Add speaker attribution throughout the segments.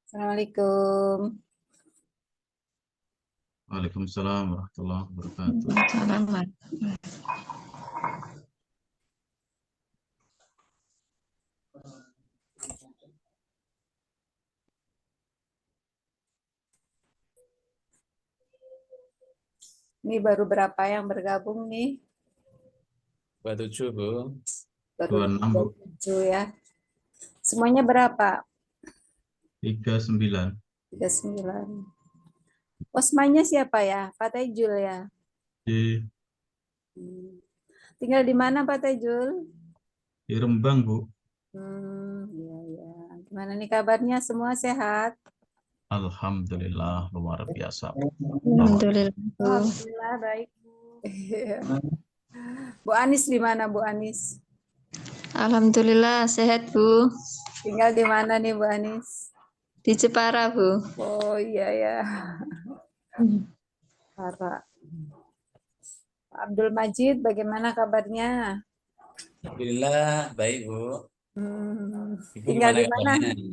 Speaker 1: Assalamualaikum.
Speaker 2: Waalaikumsalam warahmatullahi wabarakatuh.
Speaker 3: Selamat.
Speaker 1: Ini baru berapa yang bergabung nih?
Speaker 4: 27, Bu.
Speaker 1: Baru
Speaker 2: 26, Bu.
Speaker 1: 27 ya. Semuanya berapa?
Speaker 2: 39.
Speaker 1: 39. Osmanya siapa ya? Pak Tejul ya?
Speaker 2: Di
Speaker 1: Tinggal di mana Pak Tejul?
Speaker 2: Rembang, Bu.
Speaker 1: Iya, iya. Gimana nih kabarnya? Semua sehat?
Speaker 2: Alhamdulillah, luar biasa.
Speaker 3: Alhamdulillah.
Speaker 1: Alhamdulillah baik, Bu. Bu Anis di mana, Bu Anis?
Speaker 3: Alhamdulillah sehat, Bu.
Speaker 1: Tinggal di mana nih, Bu Anis?
Speaker 3: Di Jepara, Bu.
Speaker 1: Oh iya ya. Para. Pak Abdul Majid, bagaimana kabarnya?
Speaker 4: Alhamdulillah baik, Bu. Ibu
Speaker 1: Tinggal
Speaker 4: gimana
Speaker 1: di mana,
Speaker 4: kabarnya?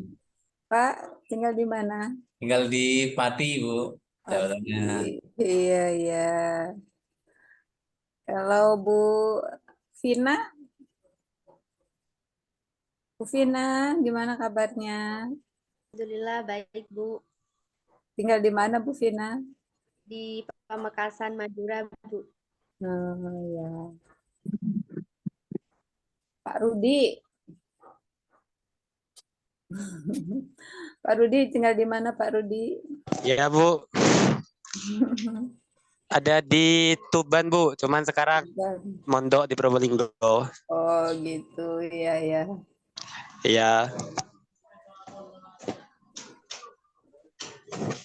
Speaker 1: Pak? Tinggal di mana?
Speaker 4: Tinggal di Pati, Bu. Jawa Tengah.
Speaker 1: Iya, iya. Kalau Bu Vina, Bu Vina, gimana kabarnya?
Speaker 5: Alhamdulillah baik, Bu.
Speaker 1: Tinggal di mana, Bu Vina?
Speaker 5: Di Pamekasan, Madura, Bu.
Speaker 1: Oh, ya. Pak Rudi. Pak Rudi tinggal di mana, Pak Rudi?
Speaker 6: Ya, Bu. Ada di Tuban, Bu. Cuman sekarang mondok di Probolinggo.
Speaker 1: Oh, gitu. Iya, ya.
Speaker 6: Iya.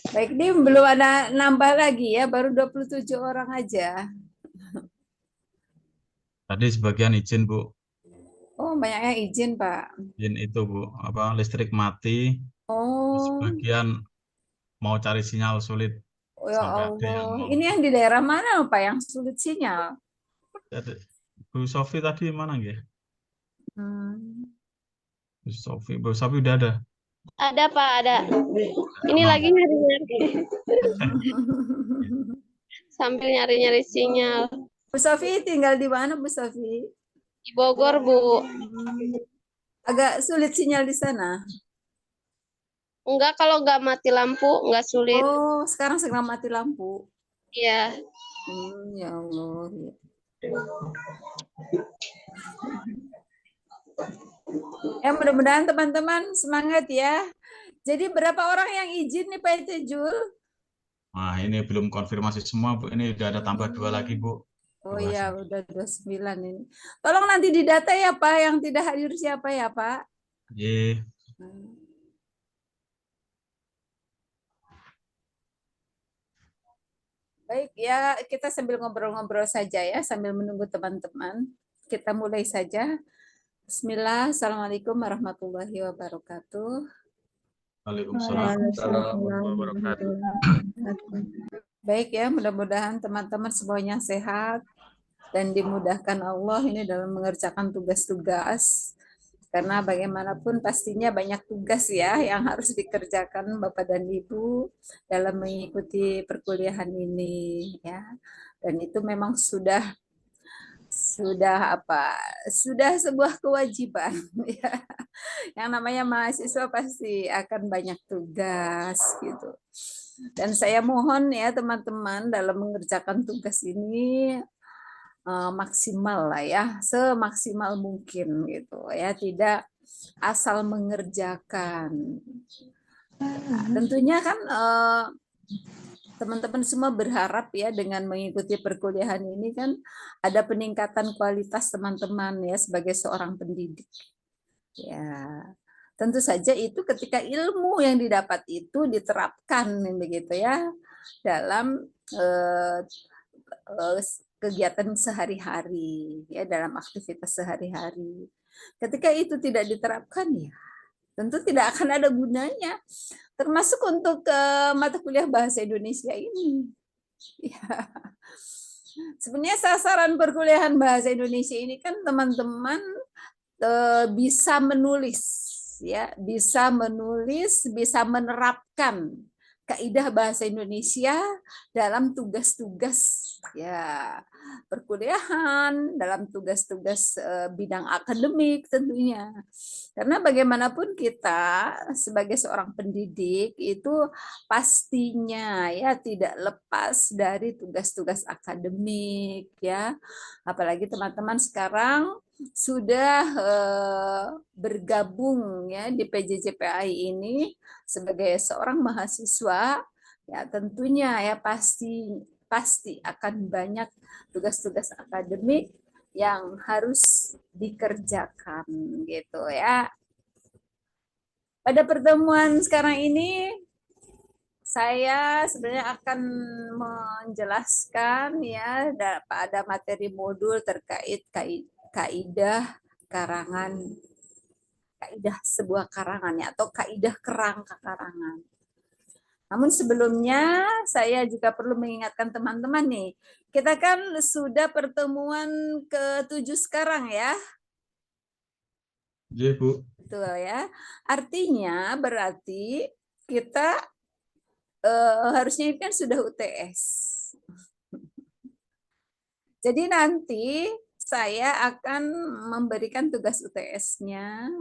Speaker 1: Baik, ini belum ada nambah lagi ya, baru 27 orang aja.
Speaker 2: Tadi sebagian izin, Bu.
Speaker 1: Oh, banyak yang izin, Pak.
Speaker 2: Izin itu, Bu. Listrik mati.
Speaker 1: Oh,
Speaker 2: Sebagian mau cari sinyal sulit.
Speaker 1: oh ya
Speaker 2: Sampai ada yang
Speaker 1: Allah.
Speaker 2: mau.
Speaker 1: Ini yang di daerah mana, Pak, yang sulit sinyal?
Speaker 2: Jadi, Bu Sofi tadi mana, nggih? Bu Sofi udah ada.
Speaker 5: Ada, Pak, ada. Ini
Speaker 2: Mau.
Speaker 5: lagi nyari-nyari. Sambil nyari-nyari sinyal.
Speaker 1: Bu Sofi tinggal di mana, Bu Sofi?
Speaker 5: Di Bogor, Bu.
Speaker 1: Agak sulit sinyal di sana.
Speaker 5: Enggak, kalau nggak mati lampu, nggak sulit.
Speaker 1: Oh, sekarang sedang mati lampu.
Speaker 5: Iya.
Speaker 1: Ya Allah. Ya, mudah-mudahan teman-teman semangat ya. Jadi berapa orang yang izin nih Pak Tejul?
Speaker 2: Nah, ini belum konfirmasi semua, Bu. Ini udah ada tambah 2 lagi, Bu.
Speaker 1: Oh iya, udah 29 ini. Tolong nanti didata ya Pak, yang tidak hadir siapa ya Pak?
Speaker 2: Iya.
Speaker 1: Baik ya, kita sambil ngobrol-ngobrol saja ya, sambil menunggu teman-teman. Kita mulai saja. Bismillah, Assalamualaikum warahmatullahi wabarakatuh.
Speaker 2: Waalaikumsalam.
Speaker 1: Baik ya, mudah-mudahan teman-teman semuanya sehat dan dimudahkan Allah ini dalam mengerjakan tugas-tugas. Karena bagaimanapun pastinya banyak tugas ya yang harus dikerjakan Bapak dan Ibu dalam mengikuti perkuliahan ini ya. Dan itu memang sudah sebuah kewajiban ya. Yang namanya mahasiswa pasti akan banyak tugas gitu. Dan saya mohon ya teman-teman dalam mengerjakan tugas ini maksimal lah ya, semaksimal mungkin gitu ya, tidak asal mengerjakan. Nah, tentunya kan teman-teman semua berharap ya dengan mengikuti perkuliahan ini kan ada peningkatan kualitas teman-teman ya sebagai seorang pendidik. Ya, tentu saja itu ketika ilmu yang didapat itu diterapkan begitu ya dalam kegiatan sehari-hari ya dalam aktivitas sehari-hari. Ketika itu tidak diterapkan ya tentu tidak akan ada gunanya, termasuk untuk mata kuliah bahasa Indonesia ini. Ya. Sebenarnya sasaran perkuliahan bahasa Indonesia ini kan teman-teman bisa menulis ya, bisa menulis, bisa menerapkan kaidah bahasa Indonesia dalam tugas-tugas ya perkuliahan, dalam tugas-tugas bidang akademik tentunya. Karena bagaimanapun kita sebagai seorang pendidik itu pastinya ya tidak lepas dari tugas-tugas akademik ya. Apalagi teman-teman sekarang sudah bergabung ya di PJJPAI ini sebagai seorang mahasiswa, ya tentunya ya pasti akan banyak tugas-tugas akademik yang harus dikerjakan gitu ya. Pada pertemuan sekarang ini saya sebenarnya akan menjelaskan ya pada materi modul terkait kaidah karangan, kaidah sebuah karangan ya, atau kaidah kerangka karangan. Namun sebelumnya saya juga perlu mengingatkan teman-teman nih, kita kan sudah pertemuan ke-7 sekarang ya.
Speaker 2: Iya, Bu.
Speaker 1: Betul ya. Artinya berarti kita harusnya ini kan sudah UTS. Jadi nanti saya akan memberikan tugas UTS-nya.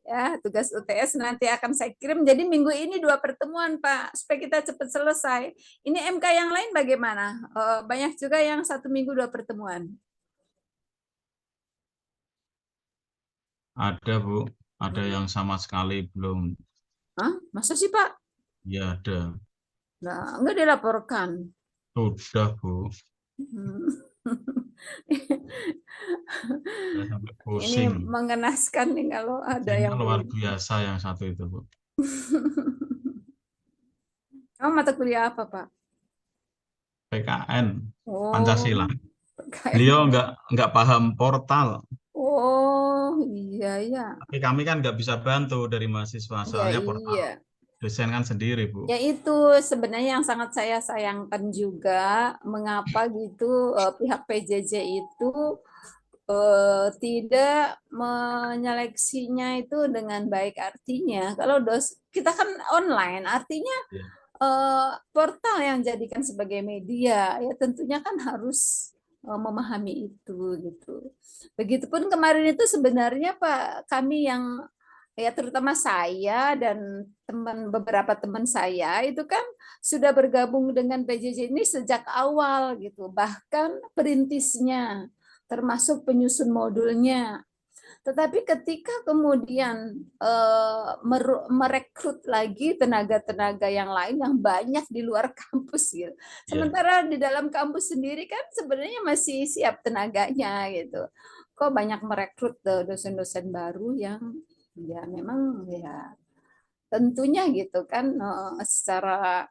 Speaker 1: Ya, tugas UTS nanti akan saya kirim. Jadi minggu ini 2 pertemuan, Pak, supaya kita cepat selesai. Ini MK yang lain bagaimana? Banyak juga yang 1 minggu 2 pertemuan.
Speaker 2: Ada, Bu. Ada yang sama sekali belum.
Speaker 1: Hah? Masa sih, Pak?
Speaker 2: Ya, ada.
Speaker 1: Nah, enggak dilaporkan.
Speaker 2: Sudah, Bu. Saya sampai
Speaker 1: Ini
Speaker 2: pusing.
Speaker 1: mengenaskan nih kalau ada
Speaker 2: Ini
Speaker 1: yang
Speaker 2: luar
Speaker 1: belum.
Speaker 2: biasa yang satu itu, Bu.
Speaker 1: Kamu mata kuliah apa, Pak?
Speaker 2: PKN,
Speaker 1: Oh,
Speaker 2: Pancasila.
Speaker 1: PKN.
Speaker 2: Beliau nggak paham portal.
Speaker 1: Oh, iya.
Speaker 2: Tapi kami kan nggak bisa bantu dari mahasiswa, soalnya portal
Speaker 1: Iya.
Speaker 2: dosen kan sendiri, Bu.
Speaker 1: Ya itu sebenarnya yang sangat saya sayangkan juga, mengapa gitu pihak PJJ itu tidak menyeleksinya itu dengan baik. Artinya kalau kita kan online, artinya
Speaker 2: Ya.
Speaker 1: portal yang jadikan sebagai media ya tentunya kan harus memahami itu gitu. Begitupun kemarin itu sebenarnya Pak, kami yang ya terutama saya dan beberapa teman saya itu kan sudah bergabung dengan PJJ ini sejak awal gitu, bahkan perintisnya termasuk penyusun modulnya. Tetapi ketika kemudian merekrut lagi tenaga-tenaga yang lain yang banyak di luar kampus gitu. Sementara di dalam kampus sendiri kan sebenarnya masih siap tenaganya gitu. Kok banyak merekrut dosen-dosen baru yang ya memang ya tentunya gitu kan secara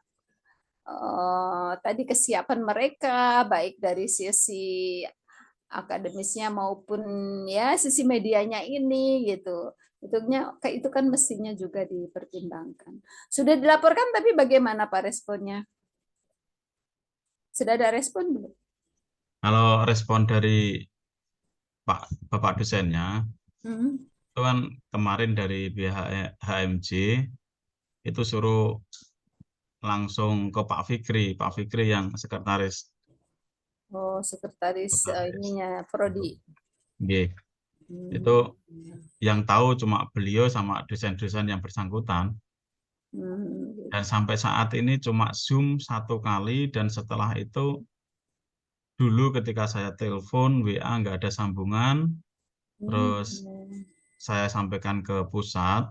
Speaker 1: tadi kesiapan mereka baik dari sisi akademisnya maupun ya sisi medianya ini gitu. Itu kan mestinya juga dipertimbangkan. Sudah dilaporkan tapi bagaimana Pak responnya? Sudah ada respon belum?
Speaker 2: Kalau respon dari Bapak dosennya, itu kan kemarin dari pihak HMJ itu suruh langsung ke Pak Fikri yang sekretaris.
Speaker 1: Oh, sekretaris ininya Prodi.
Speaker 2: Nggih. Itu yang tahu cuma beliau sama dosen-dosen yang bersangkutan. Dan sampai saat ini cuma Zoom 1 kali, dan setelah itu dulu ketika saya telepon WA nggak ada sambungan, terus saya sampaikan ke pusat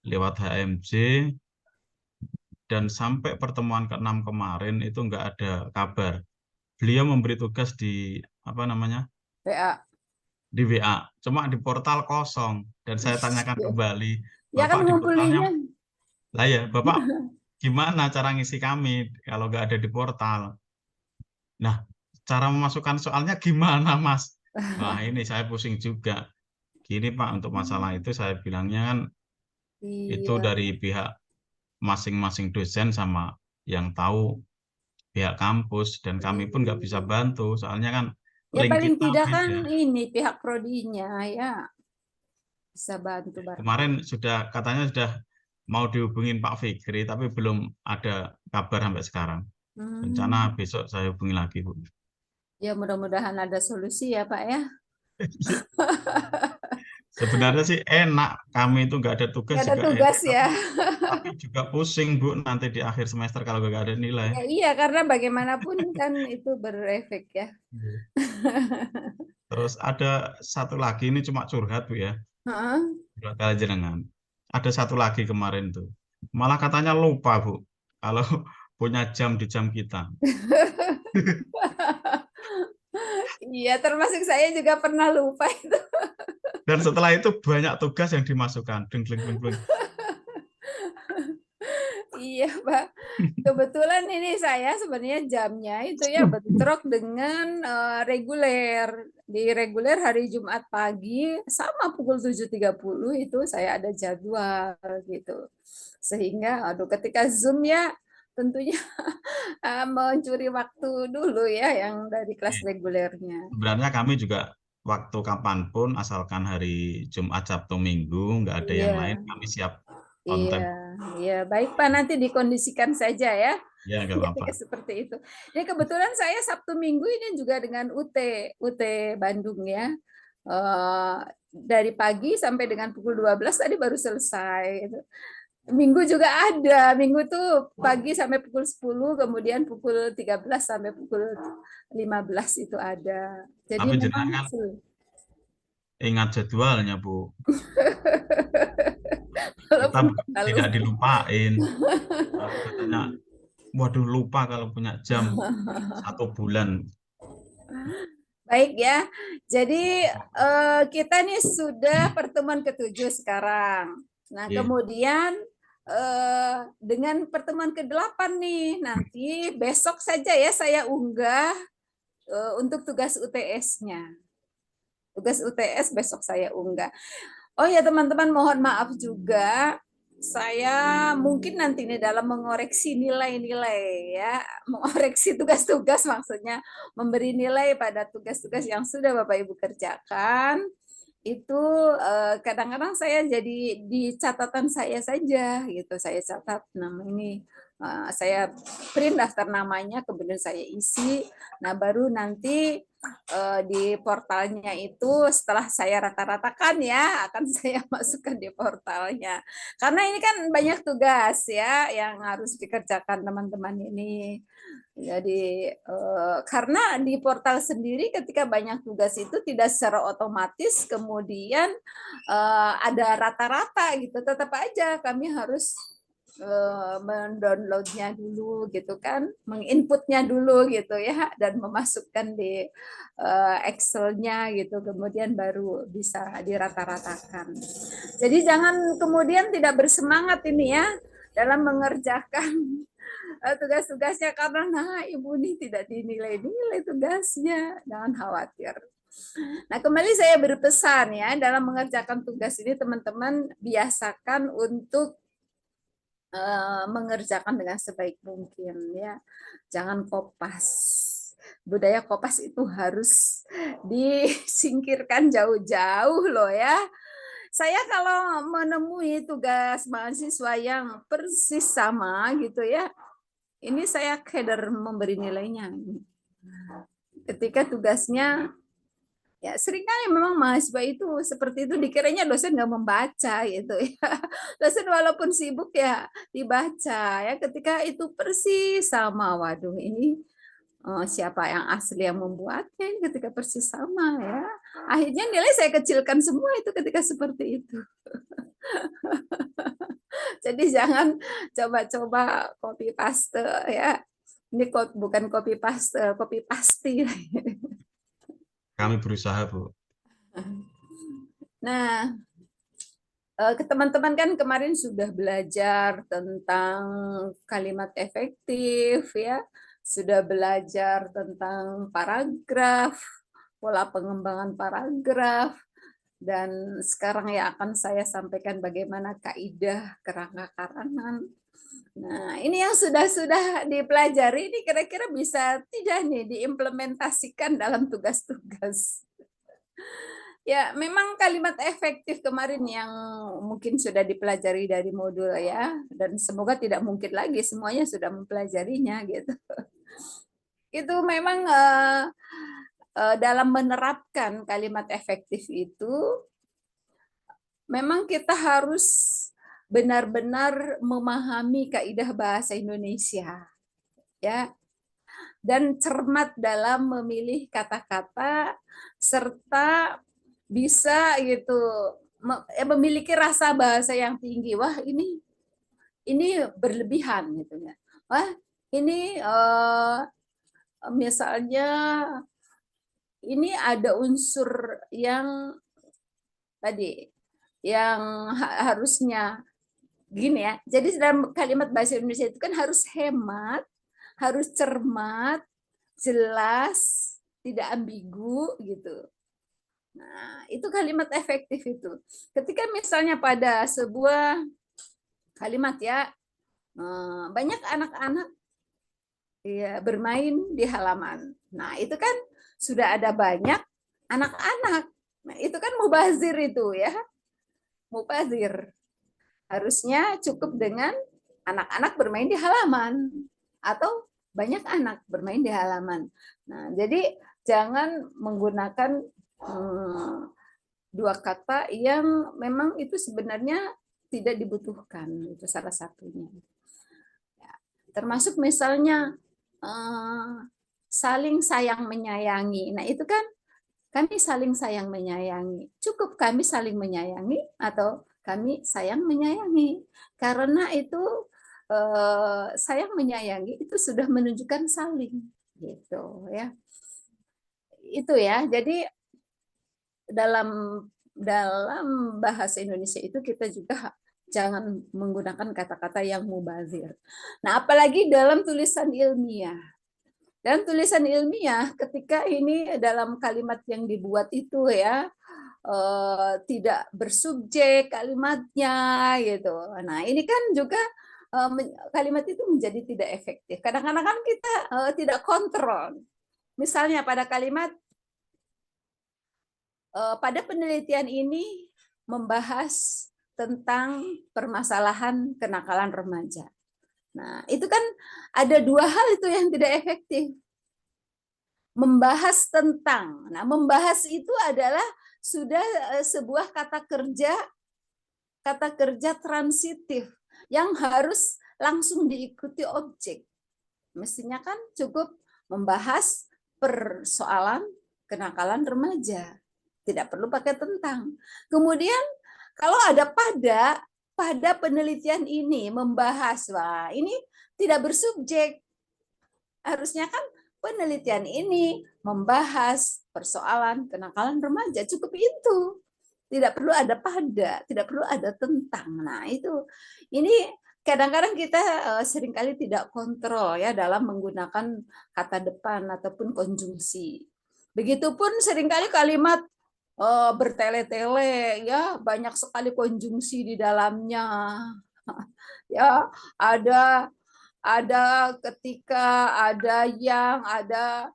Speaker 2: lewat HMJ, dan sampai pertemuan ke-6 kemarin itu nggak ada kabar. Beliau memberi tugas di
Speaker 1: PA.
Speaker 2: Di WA, cuma di portal kosong, dan saya tanyakan kembali,
Speaker 1: Ya kan
Speaker 2: Bapak di portalnya,
Speaker 1: ngumpulinnya.
Speaker 2: lah ya Bapak gimana cara ngisi kami kalau nggak ada di portal? Nah, cara memasukkan soalnya gimana Mas? Nah ini saya pusing juga. Gini Pak, untuk masalah itu saya bilangnya kan itu dari pihak masing-masing dosen sama yang tahu pihak kampus, dan kami pun nggak bisa bantu soalnya kan
Speaker 1: Ya
Speaker 2: link
Speaker 1: paling
Speaker 2: kita
Speaker 1: tidak
Speaker 2: beda.
Speaker 1: kan ini pihak prodinya ya. bisa bantu Bapak.
Speaker 2: Kemarin katanya sudah mau dihubungin Pak Fikri, tapi belum ada kabar sampai sekarang. Rencana besok saya hubungi lagi, Bu.
Speaker 1: Ya mudah-mudahan ada solusi ya Pak ya.
Speaker 2: Sebenarnya sih enak, kami itu nggak ada tugas
Speaker 1: Nggak ada
Speaker 2: juga
Speaker 1: tugas
Speaker 2: enak,
Speaker 1: ya.
Speaker 2: tapi juga pusing Bu nanti di akhir semester kalau nggak ada nilai.
Speaker 1: Ya, iya karena bagaimanapun kan itu berefek ya.
Speaker 2: Terus ada satu lagi, ini cuma curhat Bu ya,
Speaker 1: Heeh.
Speaker 2: curhat aja dengan. Ada satu lagi kemarin tuh, malah katanya lupa Bu, kalau punya jam di jam kita.
Speaker 1: Iya, termasuk saya juga pernah lupa itu.
Speaker 2: Dan setelah itu banyak tugas yang dimasukkan. Deng, deng, deng, deng.
Speaker 1: Iya, Pak. Kebetulan ini saya sebenarnya jamnya itu ya bentrok dengan reguler. Di reguler hari Jumat pagi sama pukul 7.30 itu saya ada jadwal gitu. Sehingga aduh ketika Zoom ya tentunya mencuri waktu dulu ya yang dari kelas regulernya.
Speaker 2: Sebenarnya kami juga waktu kapanpun, asalkan hari Jumat, Sabtu, Minggu, nggak ada yang
Speaker 1: Iya.
Speaker 2: lain, kami siap
Speaker 1: Iya,
Speaker 2: konten.
Speaker 1: iya, baik Pak, nanti dikondisikan saja ya.
Speaker 2: Ya, nggak apa-apa.
Speaker 1: Ketika seperti itu. Ini kebetulan saya Sabtu Minggu ini juga dengan UT Bandung ya. Dari pagi sampai dengan pukul 12 tadi baru selesai. Minggu juga ada. Minggu tuh pagi sampai pukul 10, kemudian pukul 13 sampai pukul 15 itu ada. Jadi
Speaker 2: Tapi
Speaker 1: memang
Speaker 2: jenengan ingat jadwalnya, Bu. Kita tidak dilupain. Lalu katanya, waduh lupa kalau punya jam 1 bulan.
Speaker 1: Baik ya, jadi kita nih sudah pertemuan ke-7 sekarang. Nah, kemudian dengan pertemuan ke-8 nih, nanti besok saja ya saya unggah untuk tugas UTS-nya. Tugas UTS besok saya unggah. Oh ya teman-teman, mohon maaf juga, saya mungkin nanti nih dalam mengoreksi nilai-nilai ya, mengoreksi tugas-tugas maksudnya, memberi nilai pada tugas-tugas yang sudah Bapak Ibu kerjakan, itu kadang-kadang saya jadi di catatan saya saja gitu, saya catat nama ini, saya print daftar namanya, kemudian saya isi, nah baru nanti di portalnya itu setelah saya rata-ratakan ya akan saya masukkan di portalnya karena ini kan banyak tugas ya yang harus dikerjakan teman-teman ini. Jadi karena di portal sendiri ketika banyak tugas itu tidak secara otomatis kemudian ada rata-rata gitu, tetap aja kami harus mendownloadnya dulu gitu kan, menginputnya dulu gitu ya, dan memasukkan di Excel-nya gitu, kemudian baru bisa dirata-ratakan. Jadi jangan kemudian tidak bersemangat ini ya dalam mengerjakan tugas-tugasnya karena nah ibu ini tidak dinilai-nilai tugasnya, jangan khawatir. Nah, kembali saya berpesan ya, dalam mengerjakan tugas ini teman-teman biasakan untuk mengerjakan dengan sebaik mungkin ya. Jangan kopas. Budaya kopas itu harus disingkirkan jauh-jauh loh ya. Saya kalau menemui tugas mahasiswa yang persis sama gitu ya, ini saya keder memberi nilainya. Ketika tugasnya ya seringkali memang mahasiswa itu seperti itu, dikiranya dosen nggak membaca gitu ya. Dosen walaupun sibuk ya dibaca ya, ketika itu persis sama, waduh ini siapa yang asli yang membuatnya ini ketika persis sama ya. Akhirnya nilai saya kecilkan semua itu ketika seperti itu. Jadi jangan coba-coba copy paste ya. Ini bukan copy paste, copy pasti.
Speaker 2: Kami berusaha, Bu.
Speaker 1: Nah, ke teman-teman kan kemarin sudah belajar tentang kalimat efektif ya, sudah belajar tentang paragraf, pola pengembangan paragraf, dan sekarang ya akan saya sampaikan bagaimana kaidah kerangka karangan. Nah, ini yang sudah dipelajari ini kira-kira bisa tidak nih diimplementasikan dalam tugas-tugas. Ya, memang kalimat efektif kemarin yang mungkin sudah dipelajari dari modul ya, dan semoga tidak mungkin lagi semuanya sudah mempelajarinya gitu. Itu memang dalam menerapkan kalimat efektif itu, memang kita harus benar-benar memahami kaidah bahasa Indonesia, ya, dan cermat dalam memilih kata-kata serta bisa gitu memiliki rasa bahasa yang tinggi. Wah, ini berlebihan gitu ya. Wah, ini misalnya ini ada unsur yang tadi yang harusnya gini ya. Jadi dalam kalimat bahasa Indonesia itu kan harus hemat, harus cermat, jelas, tidak ambigu gitu. Nah, itu kalimat efektif itu. Ketika misalnya pada sebuah kalimat ya, banyak anak-anak ya, bermain di halaman. Nah, itu kan sudah ada banyak anak-anak. Nah, itu kan mubazir itu ya. Mubazir. Harusnya cukup dengan anak-anak bermain di halaman atau banyak anak bermain di halaman. Nah, jadi jangan menggunakan dua kata yang memang itu sebenarnya tidak dibutuhkan, itu salah satunya. Ya, termasuk misalnya saling sayang menyayangi. Nah, itu kan kami saling sayang menyayangi. Cukup kami saling menyayangi atau kami sayang menyayangi. Karena itu sayang menyayangi itu sudah menunjukkan saling gitu ya. Itu ya. Jadi dalam bahasa Indonesia itu kita juga jangan menggunakan kata-kata yang mubazir. Nah, apalagi dalam tulisan ilmiah. Dan tulisan ilmiah ketika ini dalam kalimat yang dibuat itu ya tidak bersubjek kalimatnya gitu. Nah, ini kan juga kalimat itu menjadi tidak efektif. Kadang-kadang kan kita tidak kontrol. Misalnya pada kalimat pada penelitian ini membahas tentang permasalahan kenakalan remaja. Nah, itu kan ada dua hal itu yang tidak efektif. Membahas tentang. Nah, membahas itu adalah sudah sebuah kata kerja transitif yang harus langsung diikuti objek. Mestinya kan cukup membahas persoalan kenakalan remaja. Tidak perlu pakai tentang. Kemudian kalau ada pada penelitian ini membahas, wah ini tidak bersubjek. Harusnya kan penelitian ini membahas persoalan kenakalan remaja. Cukup itu. Tidak perlu ada pada, tidak perlu ada tentang. Nah itu, ini kadang-kadang kita seringkali tidak kontrol ya dalam menggunakan kata depan ataupun konjungsi. Begitupun seringkali kalimat bertele-tele ya, banyak sekali konjungsi di dalamnya. Ya, ada ketika, ada yang, ada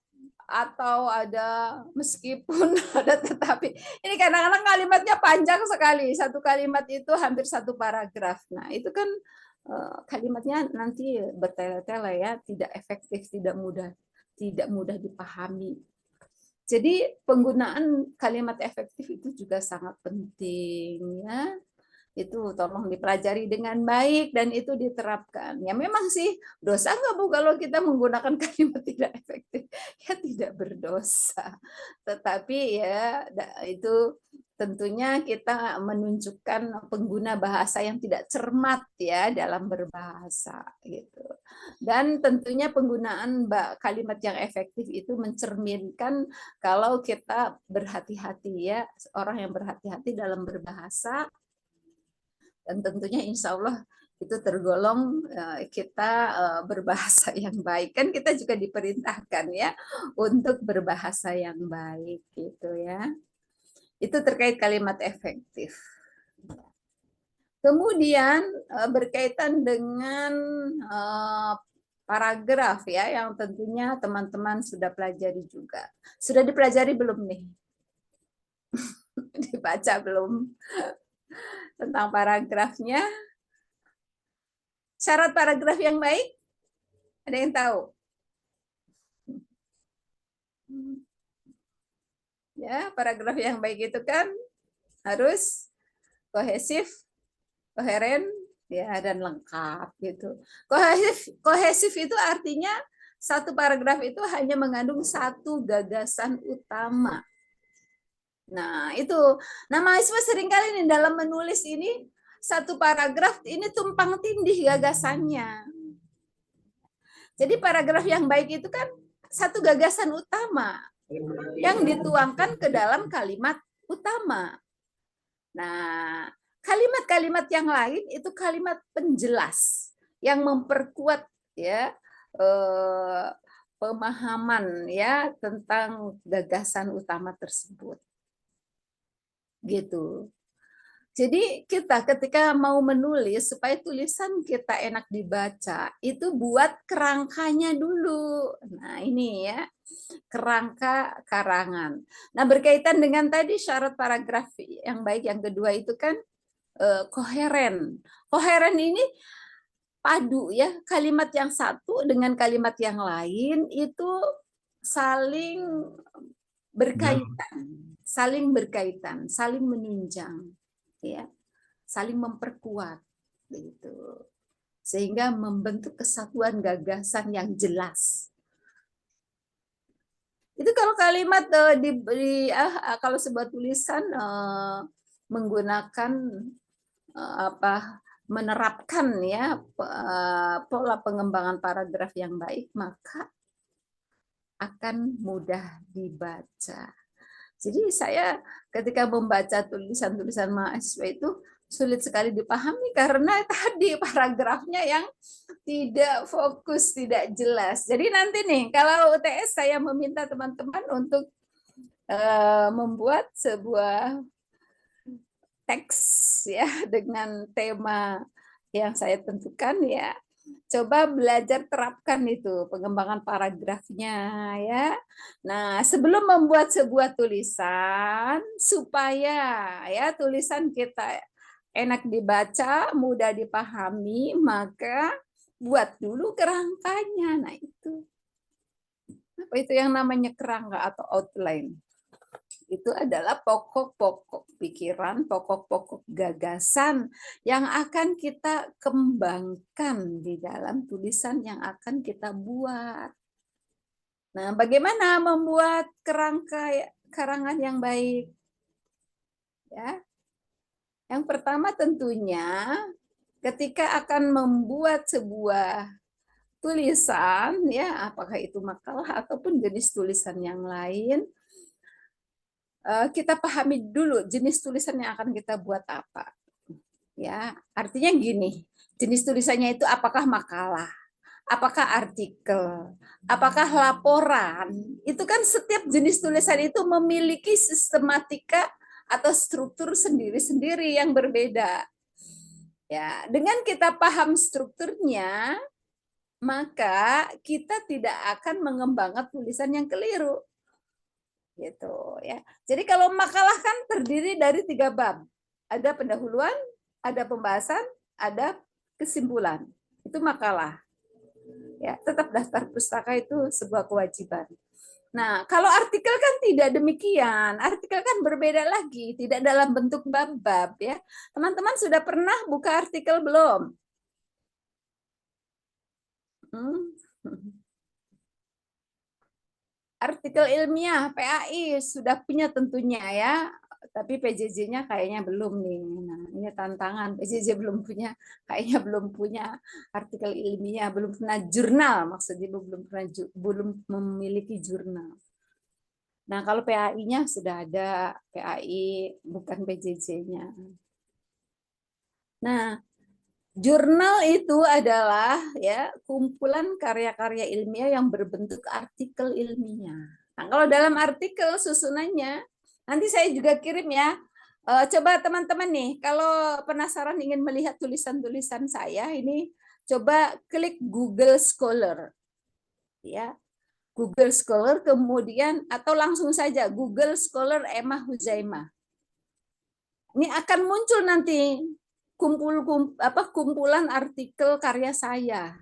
Speaker 1: atau, ada meskipun, ada tetapi. Ini kadang-kadang kalimatnya panjang sekali. Satu kalimat itu hampir satu paragraf. Nah, itu kan kalimatnya nanti bertele-tele ya, tidak efektif, tidak mudah dipahami. Jadi penggunaan kalimat efektif itu juga sangat penting ya. Itu tolong dipelajari dengan baik dan itu diterapkan. Ya memang sih dosa nggak Bu kalau kita menggunakan kalimat tidak efektif? Ya tidak berdosa. Tetapi ya itu tentunya kita menunjukkan pengguna bahasa yang tidak cermat ya dalam berbahasa gitu. Dan tentunya penggunaan kalimat yang efektif itu mencerminkan kalau kita berhati-hati ya, orang yang berhati-hati dalam berbahasa. Dan tentunya insya Allah itu tergolong kita berbahasa yang baik. Kan kita juga diperintahkan ya untuk berbahasa yang baik gitu ya. Itu terkait kalimat efektif. Kemudian berkaitan dengan paragraf ya yang tentunya teman-teman sudah pelajari juga. Sudah dipelajari belum nih? dibaca belum? Tentang paragrafnya. Syarat paragraf yang baik? Ada yang tahu? Ya, paragraf yang baik itu kan harus kohesif, koheren, ya, dan lengkap gitu. Kohesif itu artinya satu paragraf itu hanya mengandung satu gagasan utama. Nah, itu. Nah, mahasiswa seringkali nih dalam menulis ini satu paragraf ini tumpang tindih gagasannya. Jadi paragraf yang baik itu kan satu gagasan utama yang dituangkan ke dalam kalimat utama. Nah, kalimat-kalimat yang lain itu kalimat penjelas yang memperkuat ya pemahaman ya tentang gagasan utama tersebut. Gitu. Jadi kita ketika mau menulis supaya tulisan kita enak dibaca, itu buat kerangkanya dulu. Nah, ini ya, kerangka karangan. Nah, berkaitan dengan tadi syarat paragraf yang baik yang kedua itu kan koheren. Koheren ini padu ya, kalimat yang satu dengan kalimat yang lain itu saling berkaitan, saling menunjang. Ya, saling memperkuat gitu, sehingga membentuk kesatuan gagasan yang jelas. Itu kalau kalimat kalau sebuah tulisan menggunakan menerapkan ya pola pengembangan paragraf yang baik, maka akan mudah dibaca. Jadi saya ketika membaca tulisan-tulisan mahasiswa itu sulit sekali dipahami karena tadi paragrafnya yang tidak fokus, tidak jelas. Jadi nanti nih kalau UTS saya meminta teman-teman untuk membuat sebuah teks ya dengan tema yang saya tentukan ya. Coba belajar terapkan itu pengembangan paragrafnya ya. Nah, sebelum membuat sebuah tulisan supaya ya tulisan kita enak dibaca, mudah dipahami, maka buat dulu kerangkanya. Nah, itu. Apa itu yang namanya kerangka atau outline? Itu adalah pokok-pokok pikiran, pokok-pokok gagasan yang akan kita kembangkan di dalam tulisan yang akan kita buat. Nah, bagaimana membuat kerangka karangan yang baik? Ya. Yang pertama tentunya ketika akan membuat sebuah tulisan, ya, apakah itu makalah ataupun jenis tulisan yang lain, kita pahami dulu jenis tulisan yang akan kita buat apa. Ya, artinya gini, jenis tulisannya itu apakah makalah, apakah artikel, apakah laporan. Itu kan setiap jenis tulisan itu memiliki sistematika atau struktur sendiri-sendiri yang berbeda. Ya, dengan kita paham strukturnya, maka kita tidak akan mengembangkan tulisan yang keliru. Gitu ya. Jadi kalau makalah kan terdiri dari 3 bab. Ada pendahuluan, ada pembahasan, ada kesimpulan. Itu makalah. Ya, tetap daftar pustaka itu sebuah kewajiban. Nah, kalau artikel kan tidak demikian. Artikel kan berbeda lagi, tidak dalam bentuk bab-bab ya. Teman-teman sudah pernah buka artikel belum? Artikel ilmiah PAI sudah punya tentunya ya, tapi PJJ-nya kayaknya belum nih. Nah, ini tantangan, PJJ belum punya, kayaknya belum punya artikel ilmiah, belum pernah jurnal, maksudnya belum memiliki jurnal. Nah, kalau PAI-nya sudah ada, PAI bukan PJJ-nya. Nah, jurnal itu adalah ya kumpulan karya-karya ilmiah yang berbentuk artikel ilmiah. Nah, kalau dalam artikel susunannya, nanti saya juga kirim ya. Coba teman-teman nih, kalau penasaran ingin melihat tulisan-tulisan saya, ini coba klik Google Scholar. Ya. Google Scholar kemudian atau langsung saja Google Scholar Emma Huzaimah. Ini akan muncul nanti kumpulan artikel karya saya.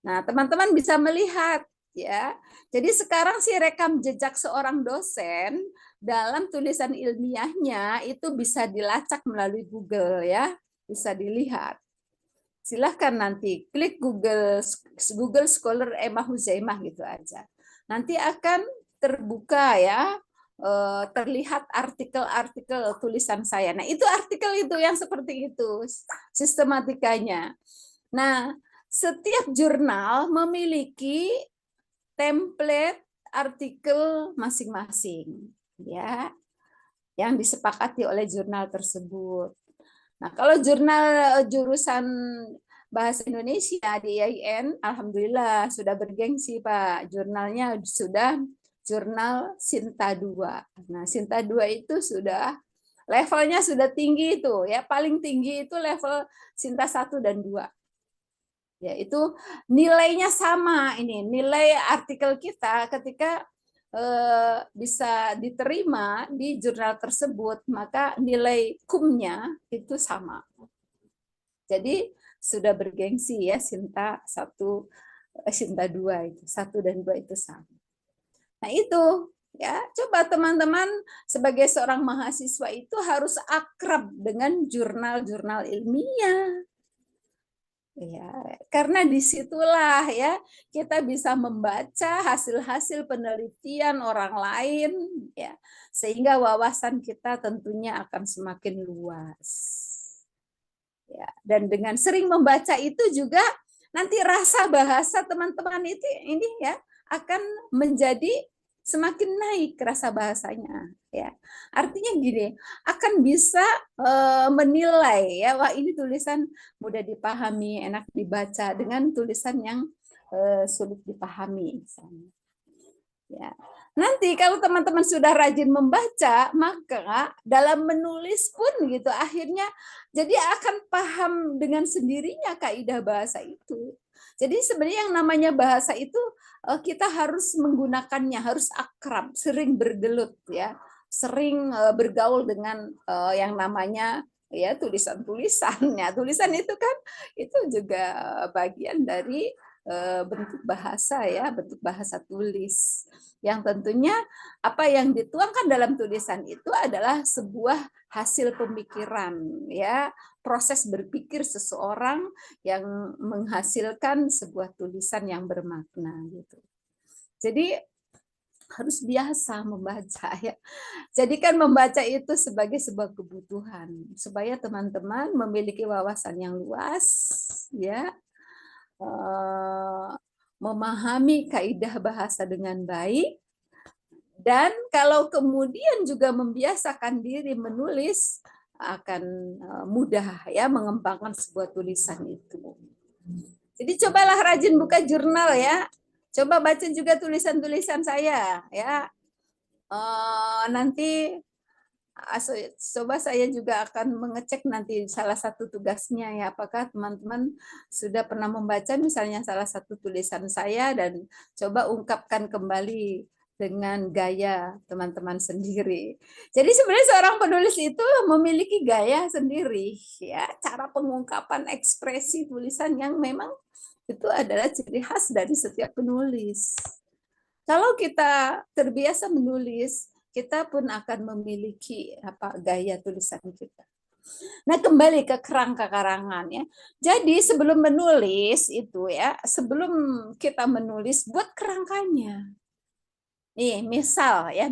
Speaker 1: Nah, teman-teman bisa melihat ya. Jadi sekarang si rekam jejak seorang dosen dalam tulisan ilmiahnya itu bisa dilacak melalui Google ya, bisa dilihat. Silahkan nanti klik Google Scholar Emma Huzaimah gitu aja. Nanti akan terbuka ya, terlihat artikel-artikel tulisan saya. Nah, itu artikel itu yang seperti itu sistematikanya. Nah, setiap jurnal memiliki template artikel masing-masing ya, yang disepakati oleh jurnal tersebut. Nah, kalau jurnal jurusan Bahasa Indonesia di IAIN, alhamdulillah sudah bergengsi Pak. Jurnalnya sudah jurnal Sinta 2. Nah, Sinta 2 itu sudah levelnya sudah tinggi itu ya, paling tinggi itu level Sinta 1 dan 2. Ya, itu nilainya sama ini, nilai artikel kita ketika bisa diterima di jurnal tersebut, maka nilai kumnya itu sama. Jadi sudah bergengsi ya, Sinta 1, Sinta 2 itu, 1 dan 2 itu sama. Nah, itu ya, coba teman-teman sebagai seorang mahasiswa itu harus akrab dengan jurnal-jurnal ilmiah. Ya, karena disitulah ya kita bisa membaca hasil-hasil penelitian orang lain ya, sehingga wawasan kita tentunya akan semakin luas. Ya, dan dengan sering membaca itu juga nanti rasa bahasa teman-teman itu ini ya akan menjadi semakin naik rasa bahasanya ya. Artinya gini, akan bisa menilai ya, wah ini tulisan mudah dipahami, enak dibaca dengan tulisan yang sulit dipahami misalnya. Ya. Nanti kalau teman-teman sudah rajin membaca, maka dalam menulis pun gitu akhirnya jadi akan paham dengan sendirinya kaidah bahasa itu. Jadi sebenarnya yang namanya bahasa itu kita harus menggunakannya, harus akrab, sering bergelut ya, sering bergaul dengan yang namanya ya tulisan-tulisannya. Tulisan itu kan itu juga bagian dari bentuk bahasa ya, bentuk bahasa tulis. Yang tentunya apa yang dituangkan dalam tulisan itu adalah sebuah hasil pemikiran ya, proses berpikir seseorang yang menghasilkan sebuah tulisan yang bermakna gitu. Jadi harus biasa membaca ya. Jadikan membaca itu sebagai sebuah kebutuhan supaya teman-teman memiliki wawasan yang luas ya. Memahami kaidah bahasa dengan baik, dan kalau kemudian juga membiasakan diri menulis akan mudah ya mengembangkan sebuah tulisan itu. Jadi cobalah rajin buka jurnal ya, coba baca juga tulisan-tulisan saya ya. Nanti coba saya juga akan mengecek nanti salah satu tugasnya ya, apakah teman-teman sudah pernah membaca misalnya salah satu tulisan saya dan coba ungkapkan kembali dengan gaya teman-teman sendiri. Jadi sebenarnya seorang penulis itu memiliki gaya sendiri ya, cara pengungkapan ekspresi tulisan yang memang itu adalah ciri khas dari setiap penulis. Kalau kita terbiasa menulis, kita pun akan memiliki gaya tulisan kita. Nah, kembali ke kerangka karangan ya. Jadi sebelum menulis itu ya, sebelum kita menulis buat kerangkanya. Nih, misal ya,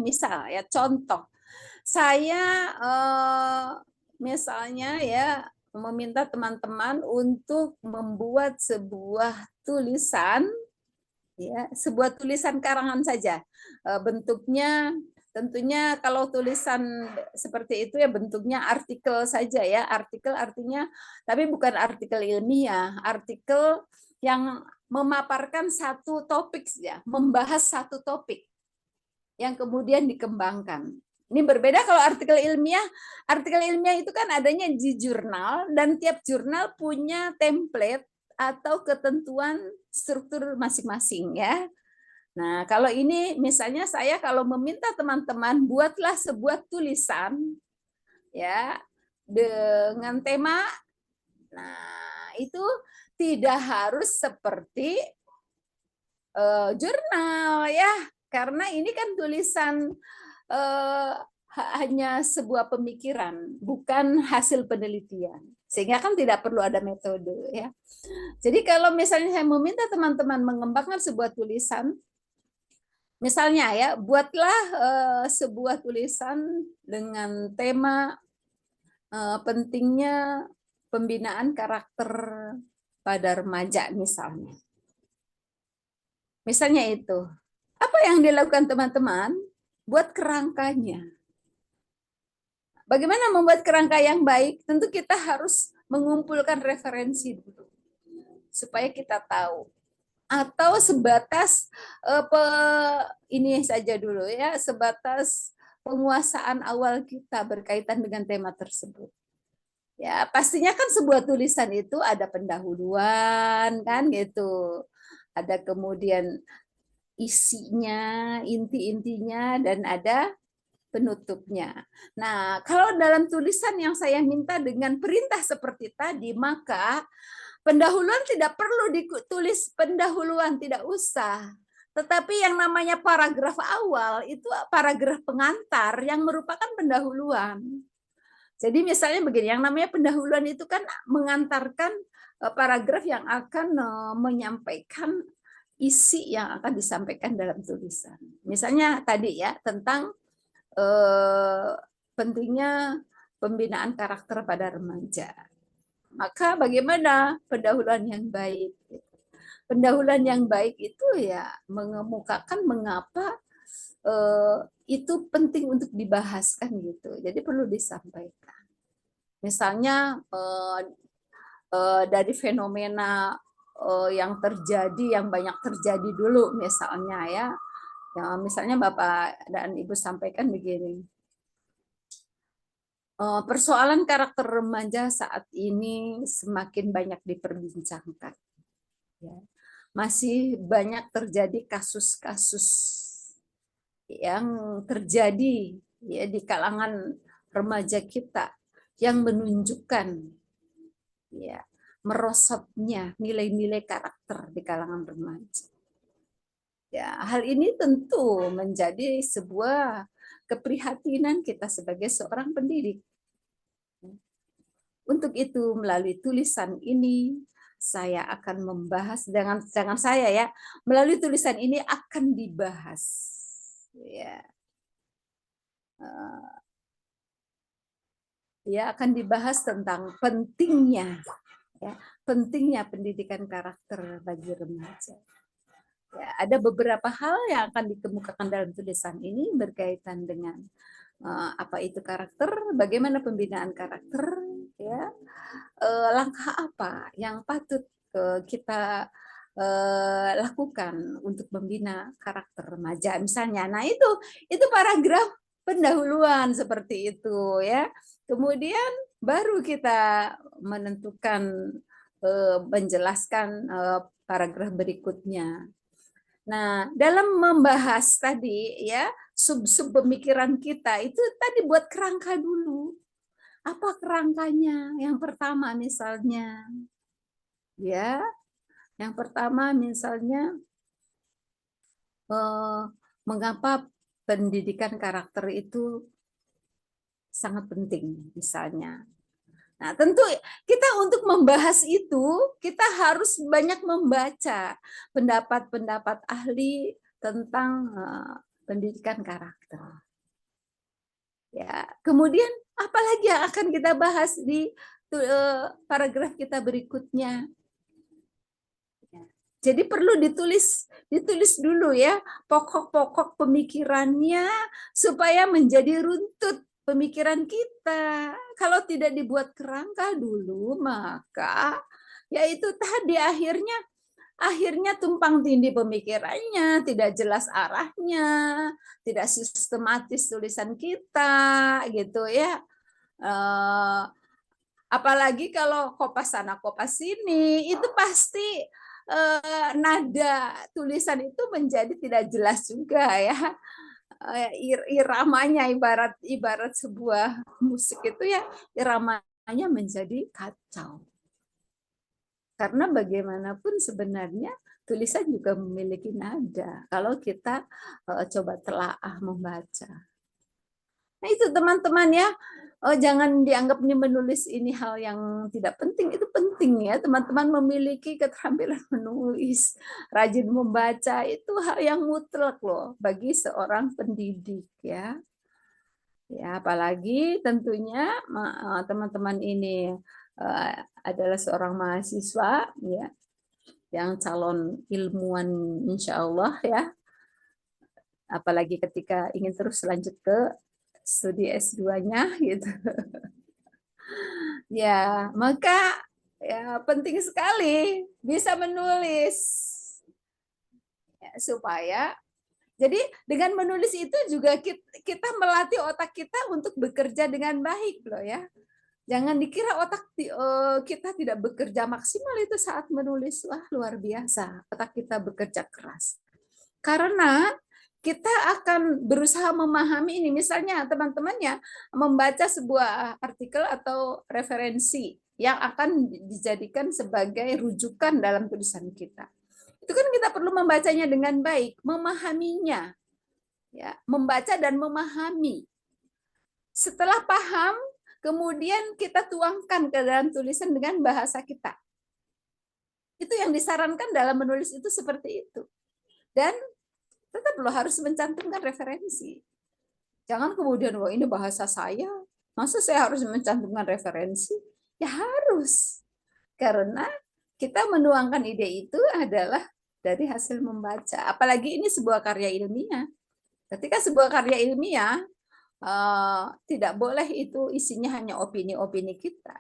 Speaker 1: contoh. Saya misalnya ya meminta teman-teman untuk membuat sebuah tulisan ya, sebuah tulisan karangan saja. Bentuknya tentunya kalau tulisan seperti itu ya bentuknya artikel saja ya. Artikel artinya tapi bukan artikel ilmiah, artikel yang memaparkan satu topik ya, membahas satu topik yang kemudian dikembangkan. Ini berbeda kalau artikel ilmiah. Artikel ilmiah itu kan adanya di jurnal dan tiap jurnal punya template atau ketentuan struktur masing-masing ya. Nah, kalau ini misalnya saya kalau meminta teman-teman buatlah sebuah tulisan ya, dengan tema. Nah, itu tidak harus seperti jurnal ya, karena ini kan tulisan hanya sebuah pemikiran, bukan hasil penelitian. Sehingga kan tidak perlu ada metode ya. Jadi kalau misalnya saya meminta teman-teman mengembangkan sebuah tulisan, misalnya ya, buatlah sebuah tulisan dengan tema pentingnya pembinaan karakter pada remaja misalnya. Misalnya itu. Apa yang dilakukan teman-teman? Buat kerangkanya. Bagaimana membuat kerangka yang baik? Tentu kita harus mengumpulkan referensi dulu. Supaya kita tahu. Atau sebatas ini saja dulu ya, sebatas penguasaan awal kita berkaitan dengan tema tersebut. Ya, pastinya kan sebuah tulisan itu ada pendahuluan kan gitu. Ada kemudian isinya, inti-intinya, dan ada penutupnya. Nah, kalau dalam tulisan yang saya minta dengan perintah seperti tadi, maka pendahuluan tidak perlu ditulis pendahuluan, tidak usah. Tetapi yang namanya paragraf awal itu paragraf pengantar yang merupakan pendahuluan. Jadi misalnya begini, yang namanya pendahuluan itu kan mengantarkan paragraf yang akan menyampaikan isi yang akan disampaikan dalam tulisan. Misalnya tadi ya, tentang pentingnya pembinaan karakter pada remaja. Maka bagaimana pendahuluan yang baik? Pendahuluan yang baik itu ya mengemukakan mengapa itu penting untuk dibahas kan gitu. Jadi perlu disampaikan. Misalnya dari fenomena yang terjadi, yang banyak terjadi dulu misalnya ya. Ya, misalnya Bapak dan Ibu sampaikan begini. Persoalan karakter remaja saat ini semakin banyak diperbincangkan. Ya. Masih banyak terjadi kasus-kasus yang terjadi ya di kalangan remaja kita yang menunjukkan ya merosotnya nilai-nilai karakter di kalangan remaja. Ya, hal ini tentu menjadi sebuah keprihatinan kita sebagai seorang pendidik. Untuk itu melalui tulisan ini saya akan membahas jangan saya ya, melalui tulisan ini akan dibahas ya. Ya akan dibahas tentang pentingnya ya, pentingnya pendidikan karakter bagi remaja. Ya, ada beberapa hal yang akan dikemukakan dalam tulisan ini berkaitan dengan apa itu karakter, bagaimana pembinaan karakter, ya, langkah apa yang patut kita lakukan untuk membina karakter remaja misalnya. Nah itu paragraf pendahuluan seperti itu ya. Kemudian baru kita menentukan menjelaskan paragraf berikutnya. Nah, dalam membahas tadi ya, sub-sub pemikiran kita itu tadi buat kerangka dulu. Apa kerangkanya? Yang pertama misalnya ya. Yang pertama misalnya mengapa pendidikan karakter itu sangat penting misalnya. Nah, tentu kita untuk membahas itu, kita harus banyak membaca pendapat-pendapat ahli tentang pendidikan karakter. Ya, kemudian apalagi yang akan kita bahas di paragraf kita berikutnya. Jadi perlu ditulis dulu ya pokok-pokok pemikirannya supaya menjadi runtut pemikiran kita. Kalau tidak dibuat kerangka dulu, maka ya itu tadi akhirnya tumpang tindih pemikirannya, tidak jelas arahnya, tidak sistematis tulisan kita, gitu ya. Apalagi kalau kopas sana kopas sini, itu pasti nada tulisan itu menjadi tidak jelas juga ya. iramanya, ibarat sebuah musik itu ya, iramanya menjadi kacau. Karena bagaimanapun sebenarnya tulisan juga memiliki nada kalau kita coba telaah membaca. Nah itu teman-teman ya, jangan dianggap nih menulis ini hal yang tidak penting, itu penting ya. Teman-teman memiliki keterampilan menulis, rajin membaca, itu hal yang mutlak loh bagi seorang pendidik ya. Ya, apalagi tentunya teman-teman ini adalah seorang mahasiswa ya, yang calon ilmuwan insya Allah ya. Apalagi ketika ingin terus lanjut ke studi S2-nya gitu. Ya, maka ya penting sekali bisa menulis ya, supaya jadi dengan menulis itu juga kita melatih otak kita untuk bekerja dengan baik loh ya. Jangan dikira otak kita tidak bekerja maksimal itu saat menulis. Wah, luar biasa. Otak kita bekerja keras. Karena kita akan berusaha memahami ini. Misalnya teman-temannya membaca sebuah artikel atau referensi yang akan dijadikan sebagai rujukan dalam tulisan kita. Itu kan kita perlu membacanya dengan baik, memahaminya. Ya, membaca dan memahami. Setelah paham, kemudian kita tuangkan ke dalam tulisan dengan bahasa kita. Itu yang disarankan dalam menulis itu seperti itu. Dan tetap lo harus mencantumkan referensi. Jangan kemudian, wah ini bahasa saya, masa saya harus mencantumkan referensi? Ya harus. Karena kita menuangkan ide itu adalah dari hasil membaca. Apalagi ini sebuah karya ilmiah. Ketika sebuah karya ilmiah, tidak boleh itu isinya hanya opini-opini kita.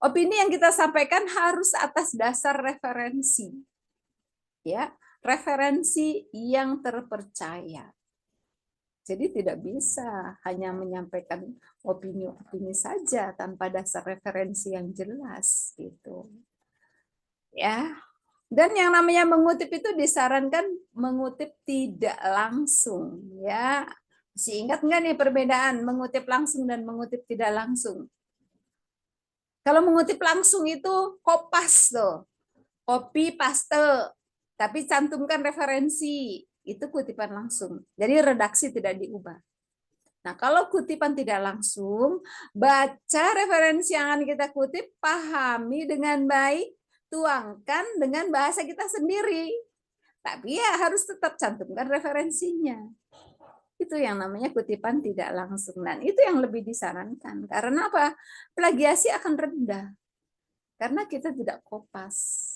Speaker 1: Opini yang kita sampaikan harus atas dasar referensi. Ya, referensi yang terpercaya. Jadi tidak bisa hanya menyampaikan opini-opini saja tanpa dasar referensi yang jelas gitu. Ya. Dan yang namanya mengutip itu disarankan mengutip tidak langsung ya. Masih ingat nggak nih perbedaan mengutip langsung dan mengutip tidak langsung? Kalau mengutip langsung itu kopas tuh. Copy paste. Tapi cantumkan referensi, itu kutipan langsung. Jadi redaksi tidak diubah. Nah, kalau kutipan tidak langsung, baca referensi yang akan kita kutip, pahami dengan baik, tuangkan dengan bahasa kita sendiri. Tapi ya harus tetap cantumkan referensinya. Itu yang namanya kutipan tidak langsung. Dan itu yang lebih disarankan. Karena apa? Plagiasi akan rendah. Karena kita tidak kopas.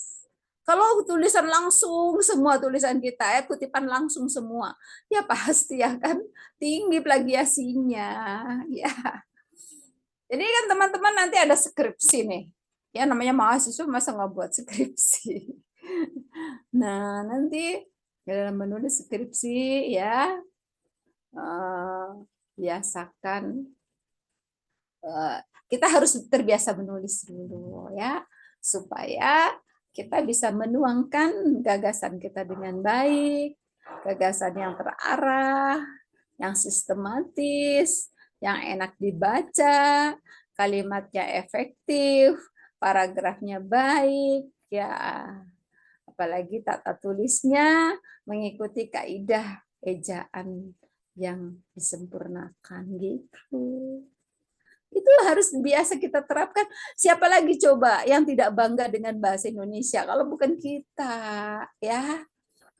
Speaker 1: Kalau tulisan langsung semua tulisan kita ya kutipan langsung semua, ya pasti akan tinggi plagiasinya. Ya. Jadi kan teman-teman nanti ada skripsi nih, ya namanya mahasiswa masa nggak buat skripsi. Nah nanti dalam menulis skripsi ya biasakan kita harus terbiasa menulis dulu ya supaya kita bisa menuangkan gagasan kita dengan baik, gagasan yang terarah, yang sistematis, yang enak dibaca, kalimatnya efektif, paragrafnya baik, ya apalagi tata tulisnya mengikuti kaidah ejaan yang disempurnakan gitu. Itu harus biasa kita terapkan. Siapa lagi coba yang tidak bangga dengan bahasa Indonesia kalau bukan kita, ya.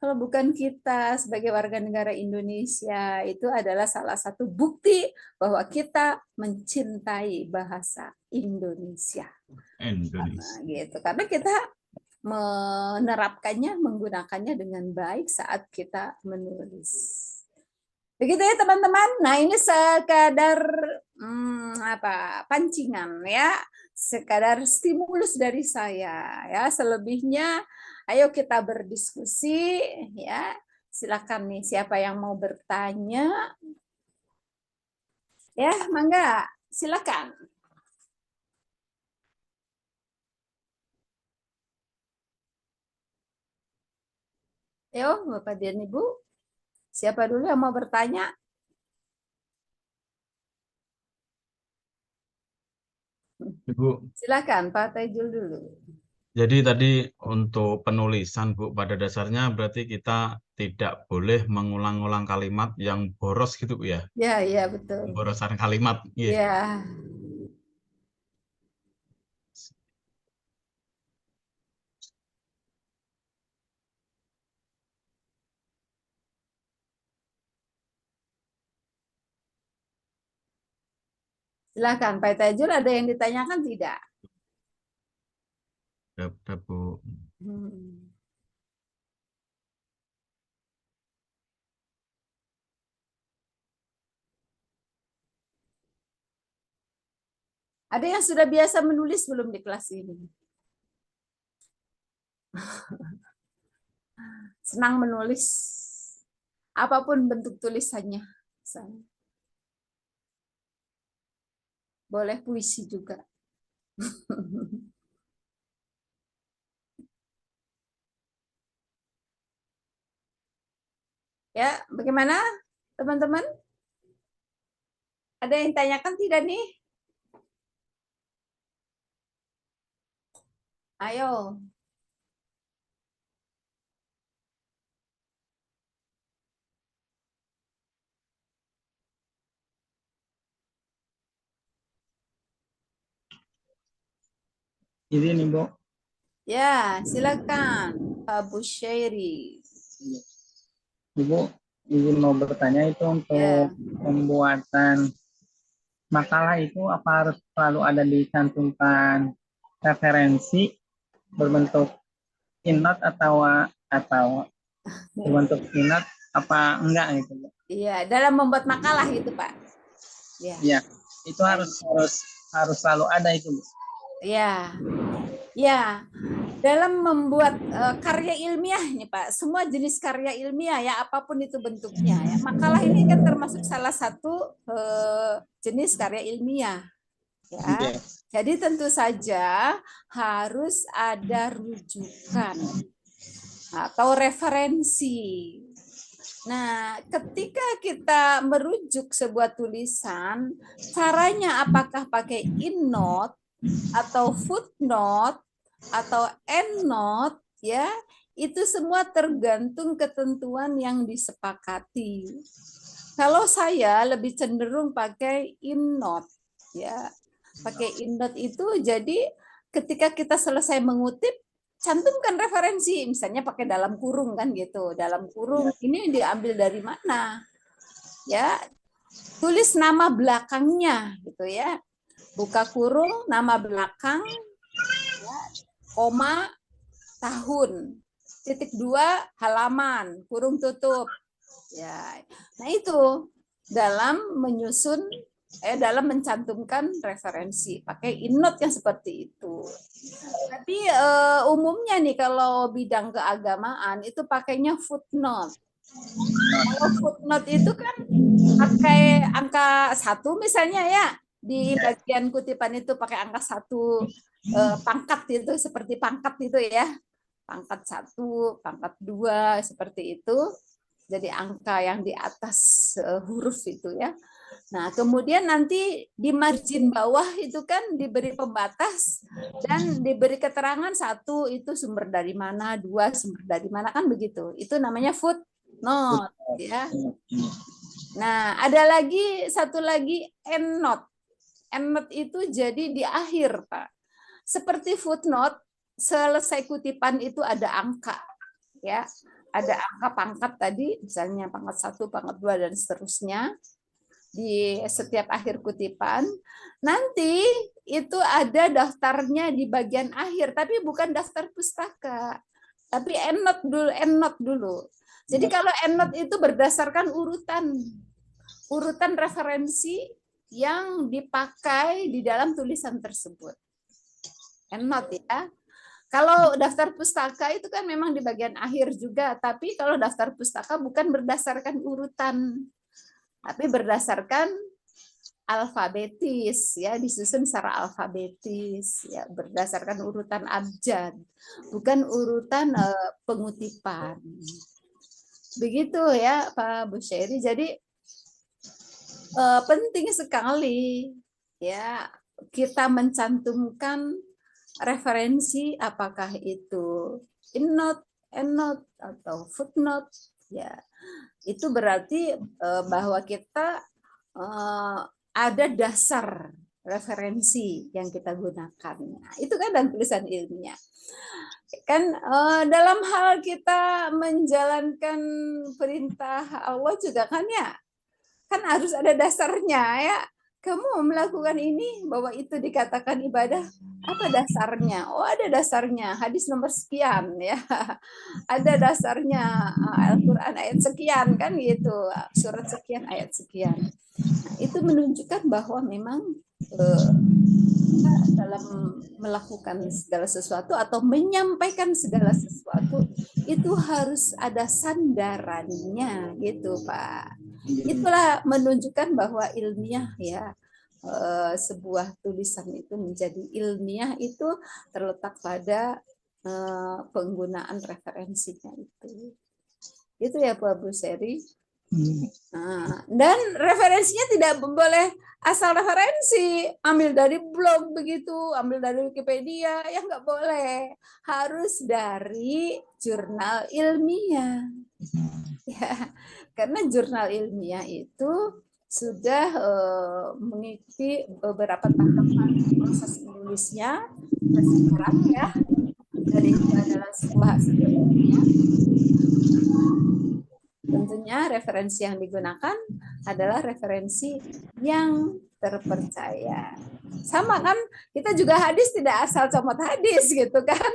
Speaker 1: Kalau bukan kita sebagai warga negara Indonesia, itu adalah salah satu bukti bahwa kita mencintai bahasa Indonesia. Nah, gitu. Karena kita menerapkannya, menggunakannya dengan baik saat kita menulis. Begitu ya teman-teman. Nah ini sekadar pancingan ya, sekadar stimulus dari saya ya. Selebihnya ayo kita berdiskusi ya. Silakan nih siapa yang mau bertanya. Ya, mangga, silakan. Ayo Bapak dan Ibu. Siapa dulu yang mau bertanya?
Speaker 2: Ibu.
Speaker 1: Silakan Pak Taijul dulu.
Speaker 2: Jadi tadi untuk penulisan Bu, pada dasarnya berarti kita tidak boleh mengulang-ulang kalimat yang boros gitu Bu ya.
Speaker 1: Ya, ya betul.
Speaker 2: Pemborosan kalimat. Iya.
Speaker 1: Ya. Silakan Pak Taijul, ada yang ditanyakan tidak?
Speaker 2: Udah, Bu.
Speaker 1: Hmm. Ada yang sudah biasa menulis belum di kelas ini? Senang menulis apapun bentuk tulisannya. Boleh puisi juga. Ya, bagaimana teman-teman? Ada yang tanyakan tidak nih? Ayo.
Speaker 7: Ini nih, Bu.
Speaker 1: Ya, silakan Pak Busyairi.
Speaker 7: Ibu izin mau bertanya itu untuk
Speaker 1: Ya.
Speaker 7: pembuatan makalah itu apa harus selalu ada dicantumkan referensi berbentuk innote atau berbentuk innote apa enggak gitu, Bu?
Speaker 1: Iya, dalam membuat makalah gitu, Pak. Ya.
Speaker 7: Iya, itu harus selalu ada itu, Bu.
Speaker 1: Ya. Ya. Dalam membuat karya ilmiah nih Pak, semua jenis karya ilmiah ya apapun itu bentuknya ya. Makalah ini kan termasuk salah satu jenis karya ilmiah ya. Jadi tentu saja harus ada rujukan atau referensi. Nah, ketika kita merujuk sebuah tulisan, caranya apakah pakai innote atau footnote atau endnote ya, itu semua tergantung ketentuan yang disepakati. Kalau saya lebih cenderung pakai innote ya. Pakai innote itu jadi ketika kita selesai mengutip cantumkan referensi, misalnya pakai dalam kurung kan gitu. Dalam kurung ini diambil dari mana? Ya, tulis nama belakangnya gitu ya. Buka kurung, nama belakang, ya, koma, tahun, titik 2 halaman, kurung tutup. Ya, nah itu dalam menyusun dalam mencantumkan referensi pakai innote yang seperti itu. Tapi umumnya nih kalau bidang keagamaan itu pakainya footnote. Kalau footnote itu kan pakai angka 1 misalnya ya, di bagian kutipan itu pakai angka 1 pangkat itu seperti pangkat itu ya. Pangkat 1, pangkat 2 seperti itu. Jadi angka yang di atas huruf itu ya. Nah, kemudian nanti di margin bawah itu kan diberi pembatas dan diberi keterangan 1 itu sumber dari mana, 2 sumber dari mana kan begitu. Itu namanya footnote ya. Nah, ada lagi satu lagi endnote. Endnote itu jadi di akhir, Pak. Seperti footnote, selesai kutipan itu ada angka, ya, ada angka pangkat tadi, misalnya pangkat 1, pangkat 2 dan seterusnya di setiap akhir kutipan. Nanti itu ada daftarnya di bagian akhir, tapi bukan daftar pustaka, tapi endnote dulu. Jadi kalau endnote itu berdasarkan urutan referensi yang dipakai di dalam tulisan tersebut. Endnote ya. Kalau daftar pustaka itu kan memang di bagian akhir juga, tapi kalau daftar pustaka bukan berdasarkan urutan, tapi berdasarkan alfabetis ya, disusun secara alfabetis ya, berdasarkan urutan abjad, bukan urutan pengutipan. Begitu ya Pak Busyairi. Jadi penting sekali ya kita mencantumkan referensi, apakah itu endnote, endnote atau footnote, ya itu berarti bahwa kita ada dasar referensi yang kita gunakan. Nah, itu kan dalam tulisan ilmiah. Kan dalam hal kita menjalankan perintah Allah juga kan ya, kan harus ada dasarnya ya. Kamu melakukan ini bahwa itu dikatakan ibadah, apa dasarnya? Oh, ada dasarnya, hadis nomor sekian ya. Ada dasarnya Al-Qur'an ayat sekian kan gitu, surat sekian ayat sekian. Nah, itu menunjukkan bahwa memang kita dalam melakukan segala sesuatu atau menyampaikan segala sesuatu itu harus ada sandarannya gitu, Pak. Itulah menunjukkan bahwa ilmiah ya, sebuah tulisan itu menjadi ilmiah itu terletak pada penggunaan referensinya itu. Itu ya Pak Bu Seri. Nah, dan referensinya tidak boleh asal referensi, ambil dari blog begitu, ambil dari Wikipedia, ya nggak boleh. Harus dari jurnal ilmiah. Ya, karena jurnal ilmiah itu sudah mengikuti beberapa tahapan proses menulisnya, dan sekarang ya, dari itu adalah sebuah hasil ilmiah. Tentunya referensi yang digunakan adalah referensi yang terpercaya. Sama kan, kita juga hadis tidak asal comot hadis gitu kan.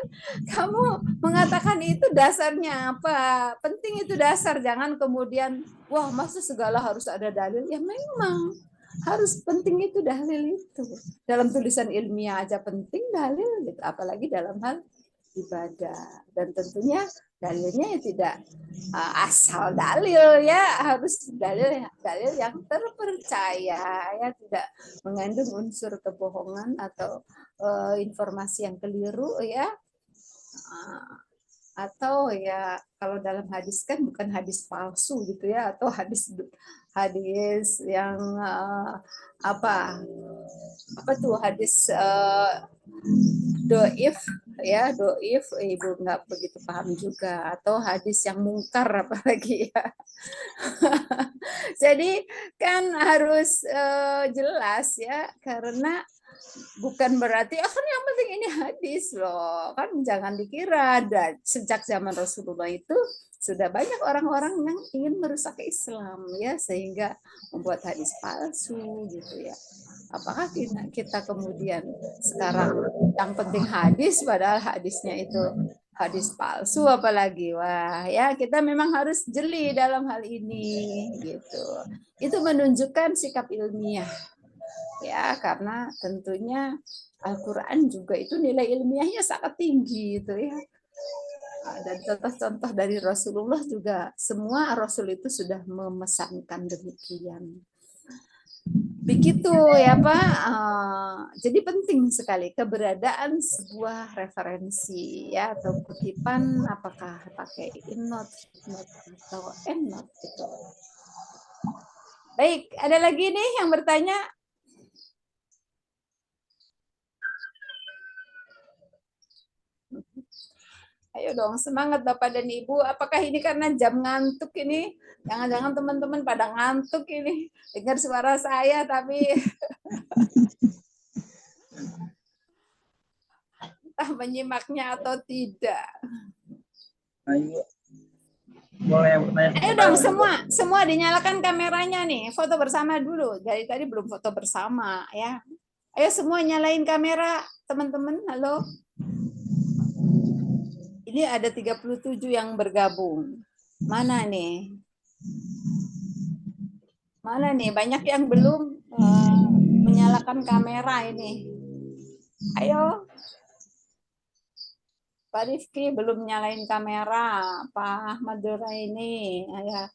Speaker 1: Kamu mengatakan itu dasarnya apa? Penting itu dasar, jangan kemudian wah masa segala harus ada dalil. Ya memang harus penting itu dalil itu. Dalam tulisan ilmiah aja penting dalil gitu, apalagi dalam hal ibadah. Dan tentunya dalilnya ya tidak asal dalil ya, harus dalil yang terpercaya ya, tidak mengandung unsur kebohongan atau informasi yang keliru ya, atau ya kalau dalam hadis kan bukan hadis palsu gitu ya, atau hadis yang apa tuh hadis doif ya, doif ibu nggak begitu paham juga, atau hadis yang mungkar apalagi ya. Jadi kan harus jelas ya, karena bukan berarti kan yang penting ini hadis loh, kan jangan dikira. Dan sejak zaman Rasulullah itu sudah banyak orang-orang yang ingin merusak Islam ya, sehingga membuat hadis palsu gitu ya. Apakah kita kemudian sekarang yang penting hadis padahal hadisnya itu hadis palsu apalagi? Wah ya, kita memang harus jeli dalam hal ini gitu. Itu menunjukkan sikap ilmiah ya, karena tentunya Al-Quran juga itu nilai ilmiahnya sangat tinggi gitu ya. Dan contoh-contoh dari Rasulullah juga, semua Rasul itu sudah memesankan demikian. Begitu ya Pak. Jadi penting sekali keberadaan sebuah referensi ya, atau kutipan, apakah pakai endnote atau endnote gitu. Baik, ada lagi nih yang bertanya? Ayo dong, semangat Bapak dan Ibu. Apakah ini karena jam ngantuk ini? Jangan-jangan teman-teman pada ngantuk ini. Dengar suara saya tapi entah menyimaknya atau tidak.
Speaker 7: Ayo, boleh bertanya?
Speaker 1: Ayo dong semua dinyalakan kameranya nih. Foto bersama dulu. Dari tadi belum foto bersama ya. Ayo semua nyalain kamera, teman-teman. Halo. Ini ada 37 yang bergabung. Mana nih? Mana nih? Banyak yang belum menyalakan kamera ini. Ayo. Pak Rifki belum nyalain kamera. Pak Ahmad Dura ini. Ayo.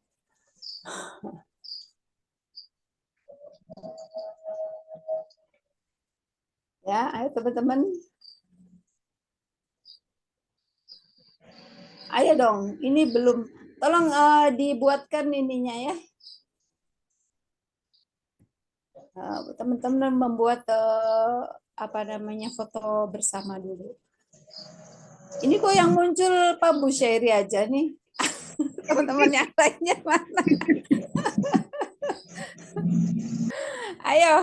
Speaker 1: Ya, ayo teman-teman. Ayo dong, ini belum. Tolong dibuatkan ininya ya. Teman-teman membuat apa namanya foto bersama dulu. Ini kok yang muncul Pak Bushairi aja nih. Teman-teman yang lainnya mana? Ayo.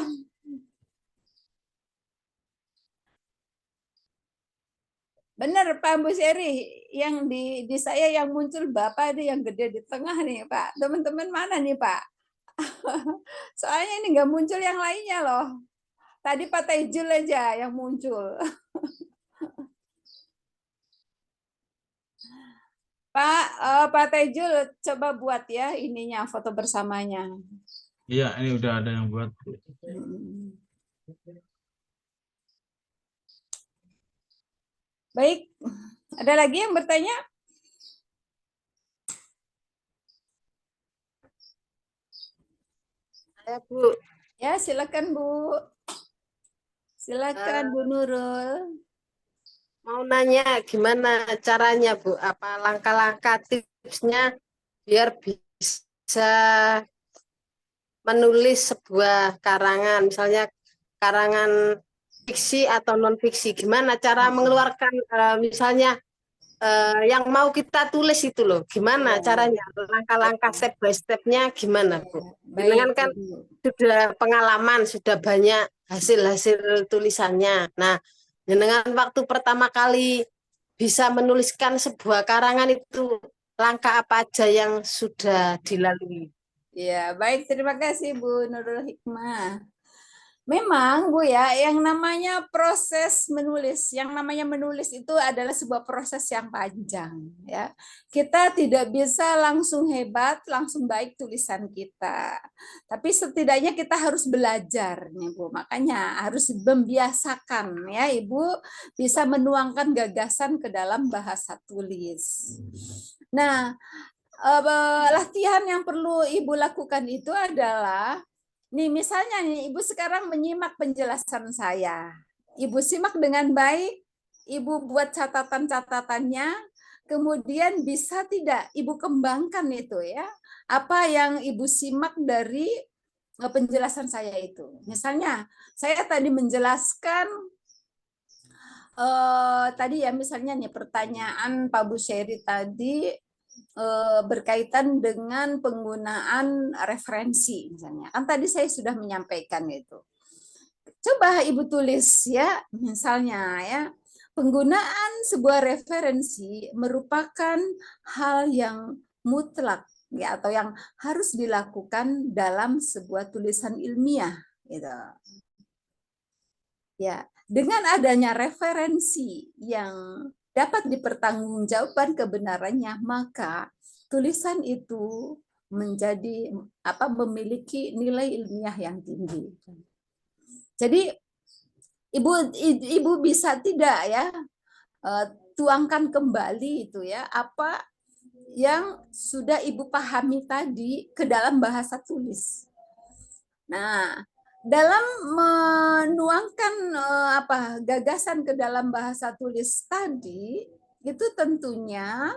Speaker 1: Benar Pak Bushairi, yang di saya yang muncul Bapak ada yang gede di tengah nih Pak. Teman-teman mana nih Pak? Soalnya ini nggak muncul yang lainnya loh. Tadi Pak Taijul aja yang muncul. Pak Taijul coba buat ya ininya foto bersamanya.
Speaker 2: Iya, ini udah ada yang buat.
Speaker 1: Baik, ada lagi yang bertanya?
Speaker 8: Saya Bu.
Speaker 1: Ya, silakan Bu. Silakan Bu Nurul.
Speaker 8: Mau nanya gimana caranya Bu? Apa langkah-langkah tipsnya biar bisa menulis sebuah karangan, misalnya karangan fiksi atau non fiksi. Gimana cara mengeluarkan misalnya yang mau kita tulis itu loh. Gimana caranya? Langkah-langkah step by step-nya gimana Bu? Dengan kan sudah pengalaman, sudah banyak hasil-hasil tulisannya. Nah, dengan waktu pertama kali bisa menuliskan sebuah karangan itu langkah apa aja yang sudah dilalui?
Speaker 1: Ya, baik, terima kasih Bu Nurul Hikmah. Memang Bu ya, yang namanya proses menulis, yang namanya menulis itu adalah sebuah proses yang panjang ya. Kita tidak bisa langsung hebat, langsung baik tulisan kita. Tapi setidaknya kita harus belajar nih Bu. Makanya harus membiasakan ya Ibu bisa menuangkan gagasan ke dalam bahasa tulis. Nah, latihan yang perlu Ibu lakukan itu adalah nih misalnya nih Ibu sekarang menyimak penjelasan saya. Ibu simak dengan baik, Ibu buat catatan-catatannya, kemudian bisa tidak Ibu kembangkan itu ya. Apa yang Ibu simak dari penjelasan saya itu. Misalnya saya tadi menjelaskan tadi ya misalnya nih pertanyaan Pak Bushairi tadi berkaitan dengan penggunaan referensi misalnya. Kan tadi saya sudah menyampaikan itu. Coba Ibu tulis ya, misalnya ya, penggunaan sebuah referensi merupakan hal yang mutlak ya atau yang harus dilakukan dalam sebuah tulisan ilmiah gitu. Ya, dengan adanya referensi yang dapat dipertanggungjawabkan kebenarannya, maka tulisan itu menjadi memiliki nilai ilmiah yang tinggi. Jadi ibu bisa tidak ya tuangkan kembali itu ya apa yang sudah Ibu pahami tadi ke dalam bahasa tulis. Nah, dalam menuangkan gagasan ke dalam bahasa tulis tadi itu tentunya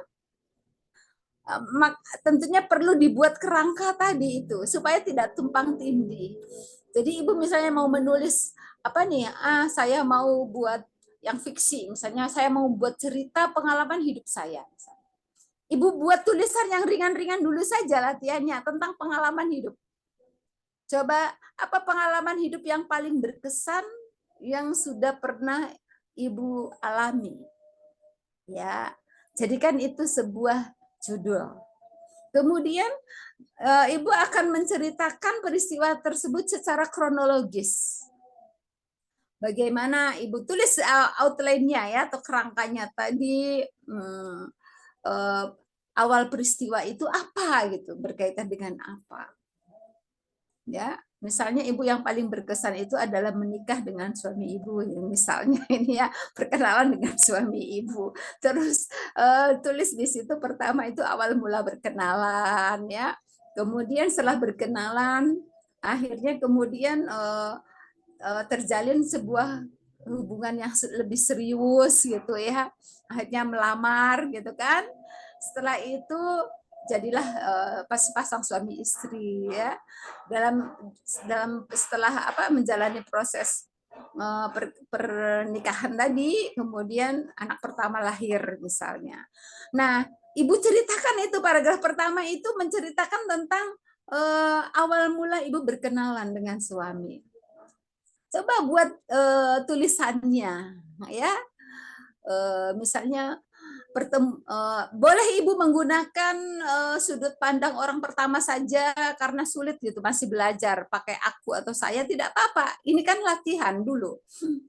Speaker 1: perlu dibuat kerangka tadi itu supaya tidak tumpang tindih. Jadi Ibu misalnya mau menulis saya mau buat yang fiksi, misalnya saya mau buat cerita pengalaman hidup saya. Ibu buat tulisan yang ringan-ringan dulu saja latihannya tentang pengalaman hidup. Coba apa pengalaman hidup yang paling berkesan yang sudah pernah Ibu alami? Ya, jadikan itu sebuah judul. Kemudian Ibu akan menceritakan peristiwa tersebut secara kronologis. Bagaimana Ibu tulis outline-nya ya atau kerangkanya tadi awal peristiwa itu apa gitu, berkaitan dengan apa. Ya, misalnya Ibu yang paling berkesan itu adalah menikah dengan suami Ibu, misalnya ini ya perkenalan dengan suami Ibu. Terus tulis di situ pertama itu awal mula berkenalan ya. Kemudian setelah berkenalan, akhirnya kemudian terjalin sebuah hubungan yang lebih serius gitu ya. Akhirnya melamar gitu kan. Setelah itu jadilah pasang suami istri ya dalam setelah menjalani proses pernikahan tadi, kemudian anak pertama lahir misalnya. Nah, Ibu ceritakan itu paragraf pertama itu menceritakan tentang awal mula Ibu berkenalan dengan suami. Coba buat tulisannya ya. Misalnya boleh Ibu menggunakan sudut pandang orang pertama saja karena sulit gitu, masih belajar pakai aku atau saya, tidak apa-apa. Ini kan latihan dulu.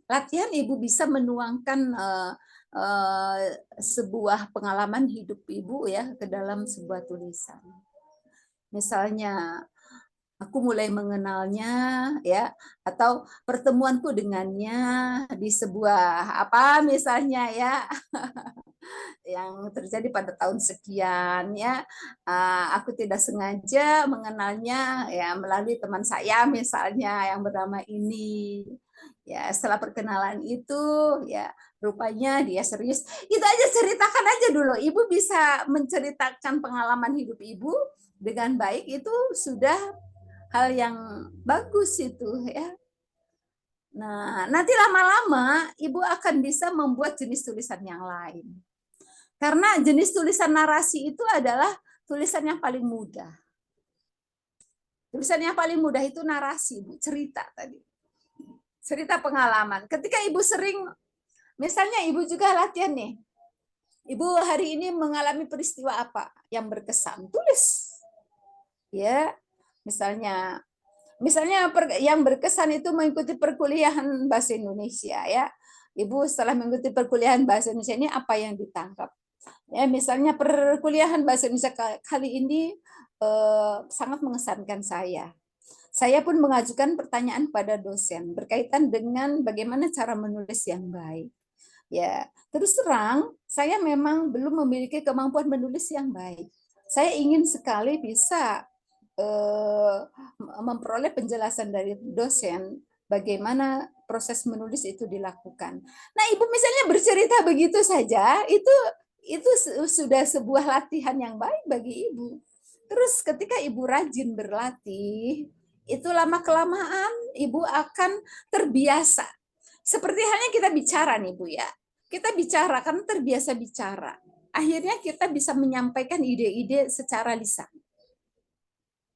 Speaker 1: Latihan Ibu bisa menuangkan sebuah pengalaman hidup Ibu ya ke dalam sebuah tulisan. Misalnya aku mulai mengenalnya ya, atau pertemuanku dengannya di sebuah misalnya ya yang terjadi pada tahun sekian ya, aku tidak sengaja mengenalnya ya melalui teman saya misalnya yang bernama ini ya. Setelah perkenalan itu ya rupanya dia serius, itu aja, ceritakan aja dulu. Ibu bisa menceritakan pengalaman hidup Ibu dengan baik, itu sudah hal yang bagus itu ya. Nah, nanti lama-lama Ibu akan bisa membuat jenis tulisan yang lain. Karena jenis tulisan narasi itu adalah tulisan yang paling mudah. Tulisan yang paling mudah itu narasi, Ibu, cerita tadi. Cerita pengalaman. Ketika Ibu sering, misalnya Ibu juga latihan nih. Ibu hari ini mengalami peristiwa apa yang berkesan? Tulis. Ya, misalnya yang berkesan itu mengikuti perkuliahan bahasa Indonesia ya. Ibu setelah mengikuti perkuliahan bahasa Indonesia ini apa yang ditangkap? Ya, misalnya perkuliahan bahasa Indonesia kali ini sangat mengesankan saya. Saya pun mengajukan pertanyaan pada dosen berkaitan dengan bagaimana cara menulis yang baik. Ya, terus terang saya memang belum memiliki kemampuan menulis yang baik. Saya ingin sekali bisa memperoleh penjelasan dari dosen bagaimana proses menulis itu dilakukan. Nah, Ibu misalnya bercerita begitu saja, itu sudah sebuah latihan yang baik bagi Ibu. Terus ketika Ibu rajin berlatih, itu lama-kelamaan Ibu akan terbiasa. Seperti halnya kita bicara nih Bu ya. Kita bicara kan terbiasa bicara. Akhirnya kita bisa menyampaikan ide-ide secara lisan.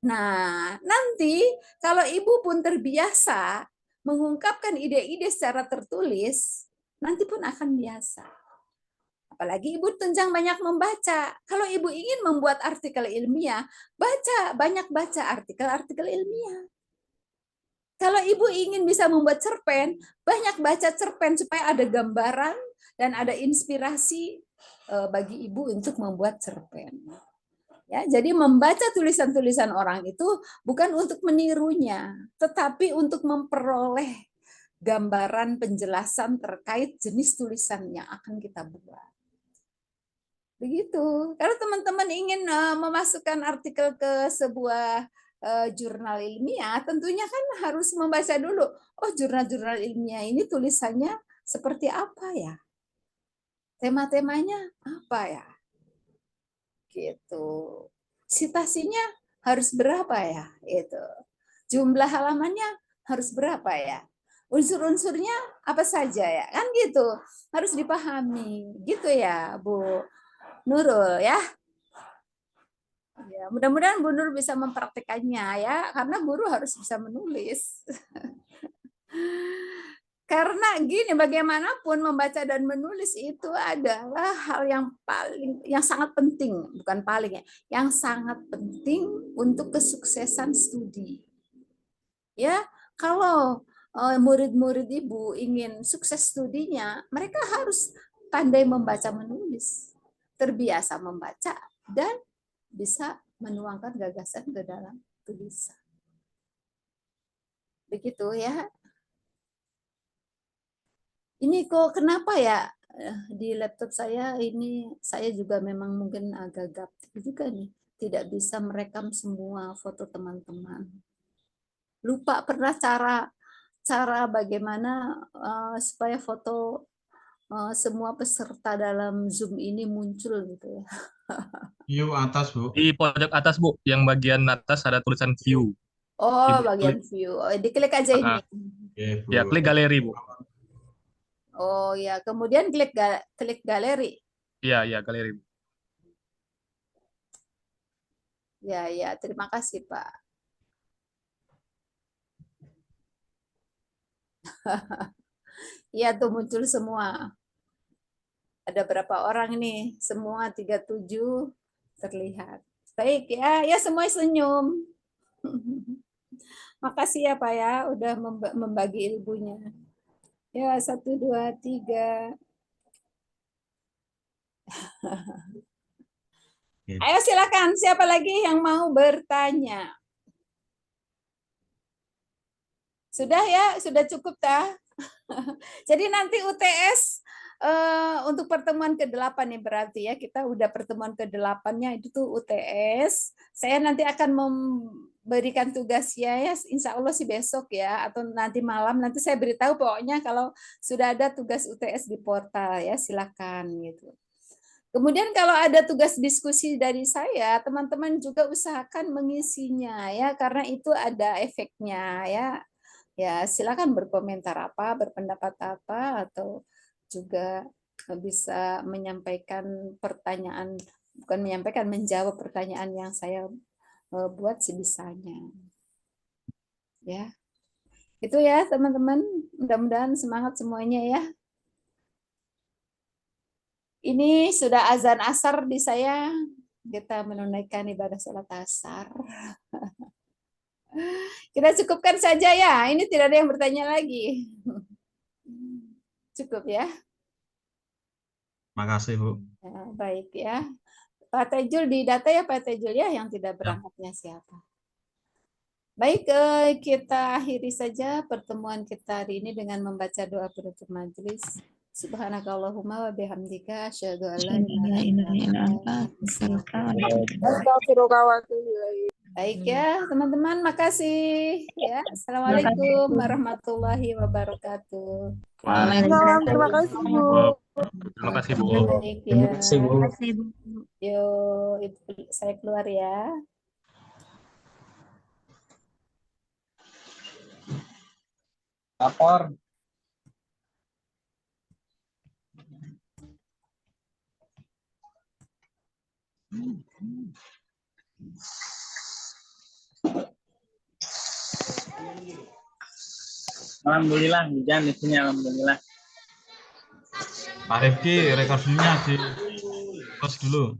Speaker 1: Nah, nanti kalau Ibu pun terbiasa mengungkapkan ide-ide secara tertulis, nanti pun akan biasa. Apalagi Ibu tunjang banyak membaca. Kalau Ibu ingin membuat artikel ilmiah, banyak baca artikel-artikel ilmiah. Kalau Ibu ingin bisa membuat cerpen, banyak baca cerpen supaya ada gambaran dan ada inspirasi bagi Ibu untuk membuat cerpen. Ya, jadi membaca tulisan-tulisan orang itu bukan untuk menirunya, tetapi untuk memperoleh gambaran penjelasan terkait jenis tulisan yang akan kita buat. Begitu. Kalau teman-teman ingin memasukkan artikel ke sebuah jurnal ilmiah, tentunya kan harus membaca dulu. Oh, jurnal-jurnal ilmiah ini tulisannya seperti apa ya? Tema-temanya apa ya? Gitu. Citasinya harus berapa ya? Itu. Jumlah halamannya harus berapa ya? Unsur-unsurnya apa saja ya? Kan gitu. Harus dipahami. Gitu ya, Bu Nurul ya. Ya, mudah-mudahan Bu Nur bisa mempraktikannya ya, karena guru harus bisa menulis. Karena gini, bagaimanapun membaca dan menulis itu adalah hal yang sangat penting, bukan paling ya, yang sangat penting untuk kesuksesan studi. Ya, kalau murid-murid Ibu ingin sukses studinya, mereka harus pandai membaca menulis, terbiasa membaca dan bisa menuangkan gagasan ke dalam tulisan. Begitu ya. Ini kok kenapa ya di laptop saya ini, saya juga memang mungkin agak gaptek juga nih, tidak bisa merekam semua foto teman-teman. Lupa pernah cara bagaimana supaya foto semua peserta dalam Zoom ini muncul gitu ya.
Speaker 2: View atas, Bu.
Speaker 9: Di pojok atas, Bu. Yang bagian atas ada tulisan view.
Speaker 1: Oh,
Speaker 9: Ibu
Speaker 1: bagian
Speaker 9: klik.
Speaker 1: view. Oh, diklik aja ini.
Speaker 2: Oke, Bu.
Speaker 9: Ya, klik galeri, Bu.
Speaker 1: Oh ya, kemudian klik galeri.
Speaker 9: Iya, galeri, Bu.
Speaker 1: Ya, terima kasih, Pak. Iya tuh muncul semua. Ada berapa orang nih? Semua 37 terlihat. Baik ya, ya semua senyum. Makasih ya Pak ya, udah membagi ilmunya. Ya, 1, 2, 3. Ayo silakan, siapa lagi yang mau bertanya? Sudah ya, sudah cukup tak? Jadi nanti UTS untuk pertemuan ke-8 nih berarti ya, kita udah pertemuan ke-8-nya itu tuh UTS. Saya nanti akan memberikan tugasnya ya, insya Allah sih besok ya, atau nanti malam, nanti saya beritahu pokoknya kalau sudah ada tugas UTS di portal ya, silakan gitu. Kemudian kalau ada tugas diskusi dari saya, teman-teman juga usahakan mengisinya ya, karena itu ada efeknya ya. Ya, silakan berkomentar apa, berpendapat apa, atau juga bisa menyampaikan pertanyaan, bukan menyampaikan, menjawab pertanyaan yang saya buat sebisanya. Ya, itu ya teman-teman. Mudah-mudahan semangat semuanya ya. Ini sudah azan asar di saya. Kita menunaikan ibadah sholat asar. Kita cukupkan saja ya. Ini tidak ada yang bertanya lagi. Cukup ya.
Speaker 2: Makasih, Bu.
Speaker 1: Ya, baik ya. Pak Tejul di data ya Pak Tejul ya, yang tidak berangkatnya siapa. Baik, kita akhiri saja pertemuan kita hari ini dengan membaca doa penutup majelis. Subhanakallahumma wa bihamdika asyhadu an la ilaha illa anta astaghfiruka wa atubu ilaik. Baik ya, teman-teman, makasih ya. Assalamualaikum warahmatullahi wabarakatuh.
Speaker 5: Waalaikumsalam. Terima kasih, Bu.
Speaker 9: Terima kasih, Bu.
Speaker 1: Baik ya.
Speaker 7: Terima kasih, Bu.
Speaker 1: Yo, Ibu, saya keluar ya.
Speaker 7: Lapor. Alhamdulillah, hujan di sini, alhamdulillah.
Speaker 2: Pak Rifki, recordingnya di close dulu.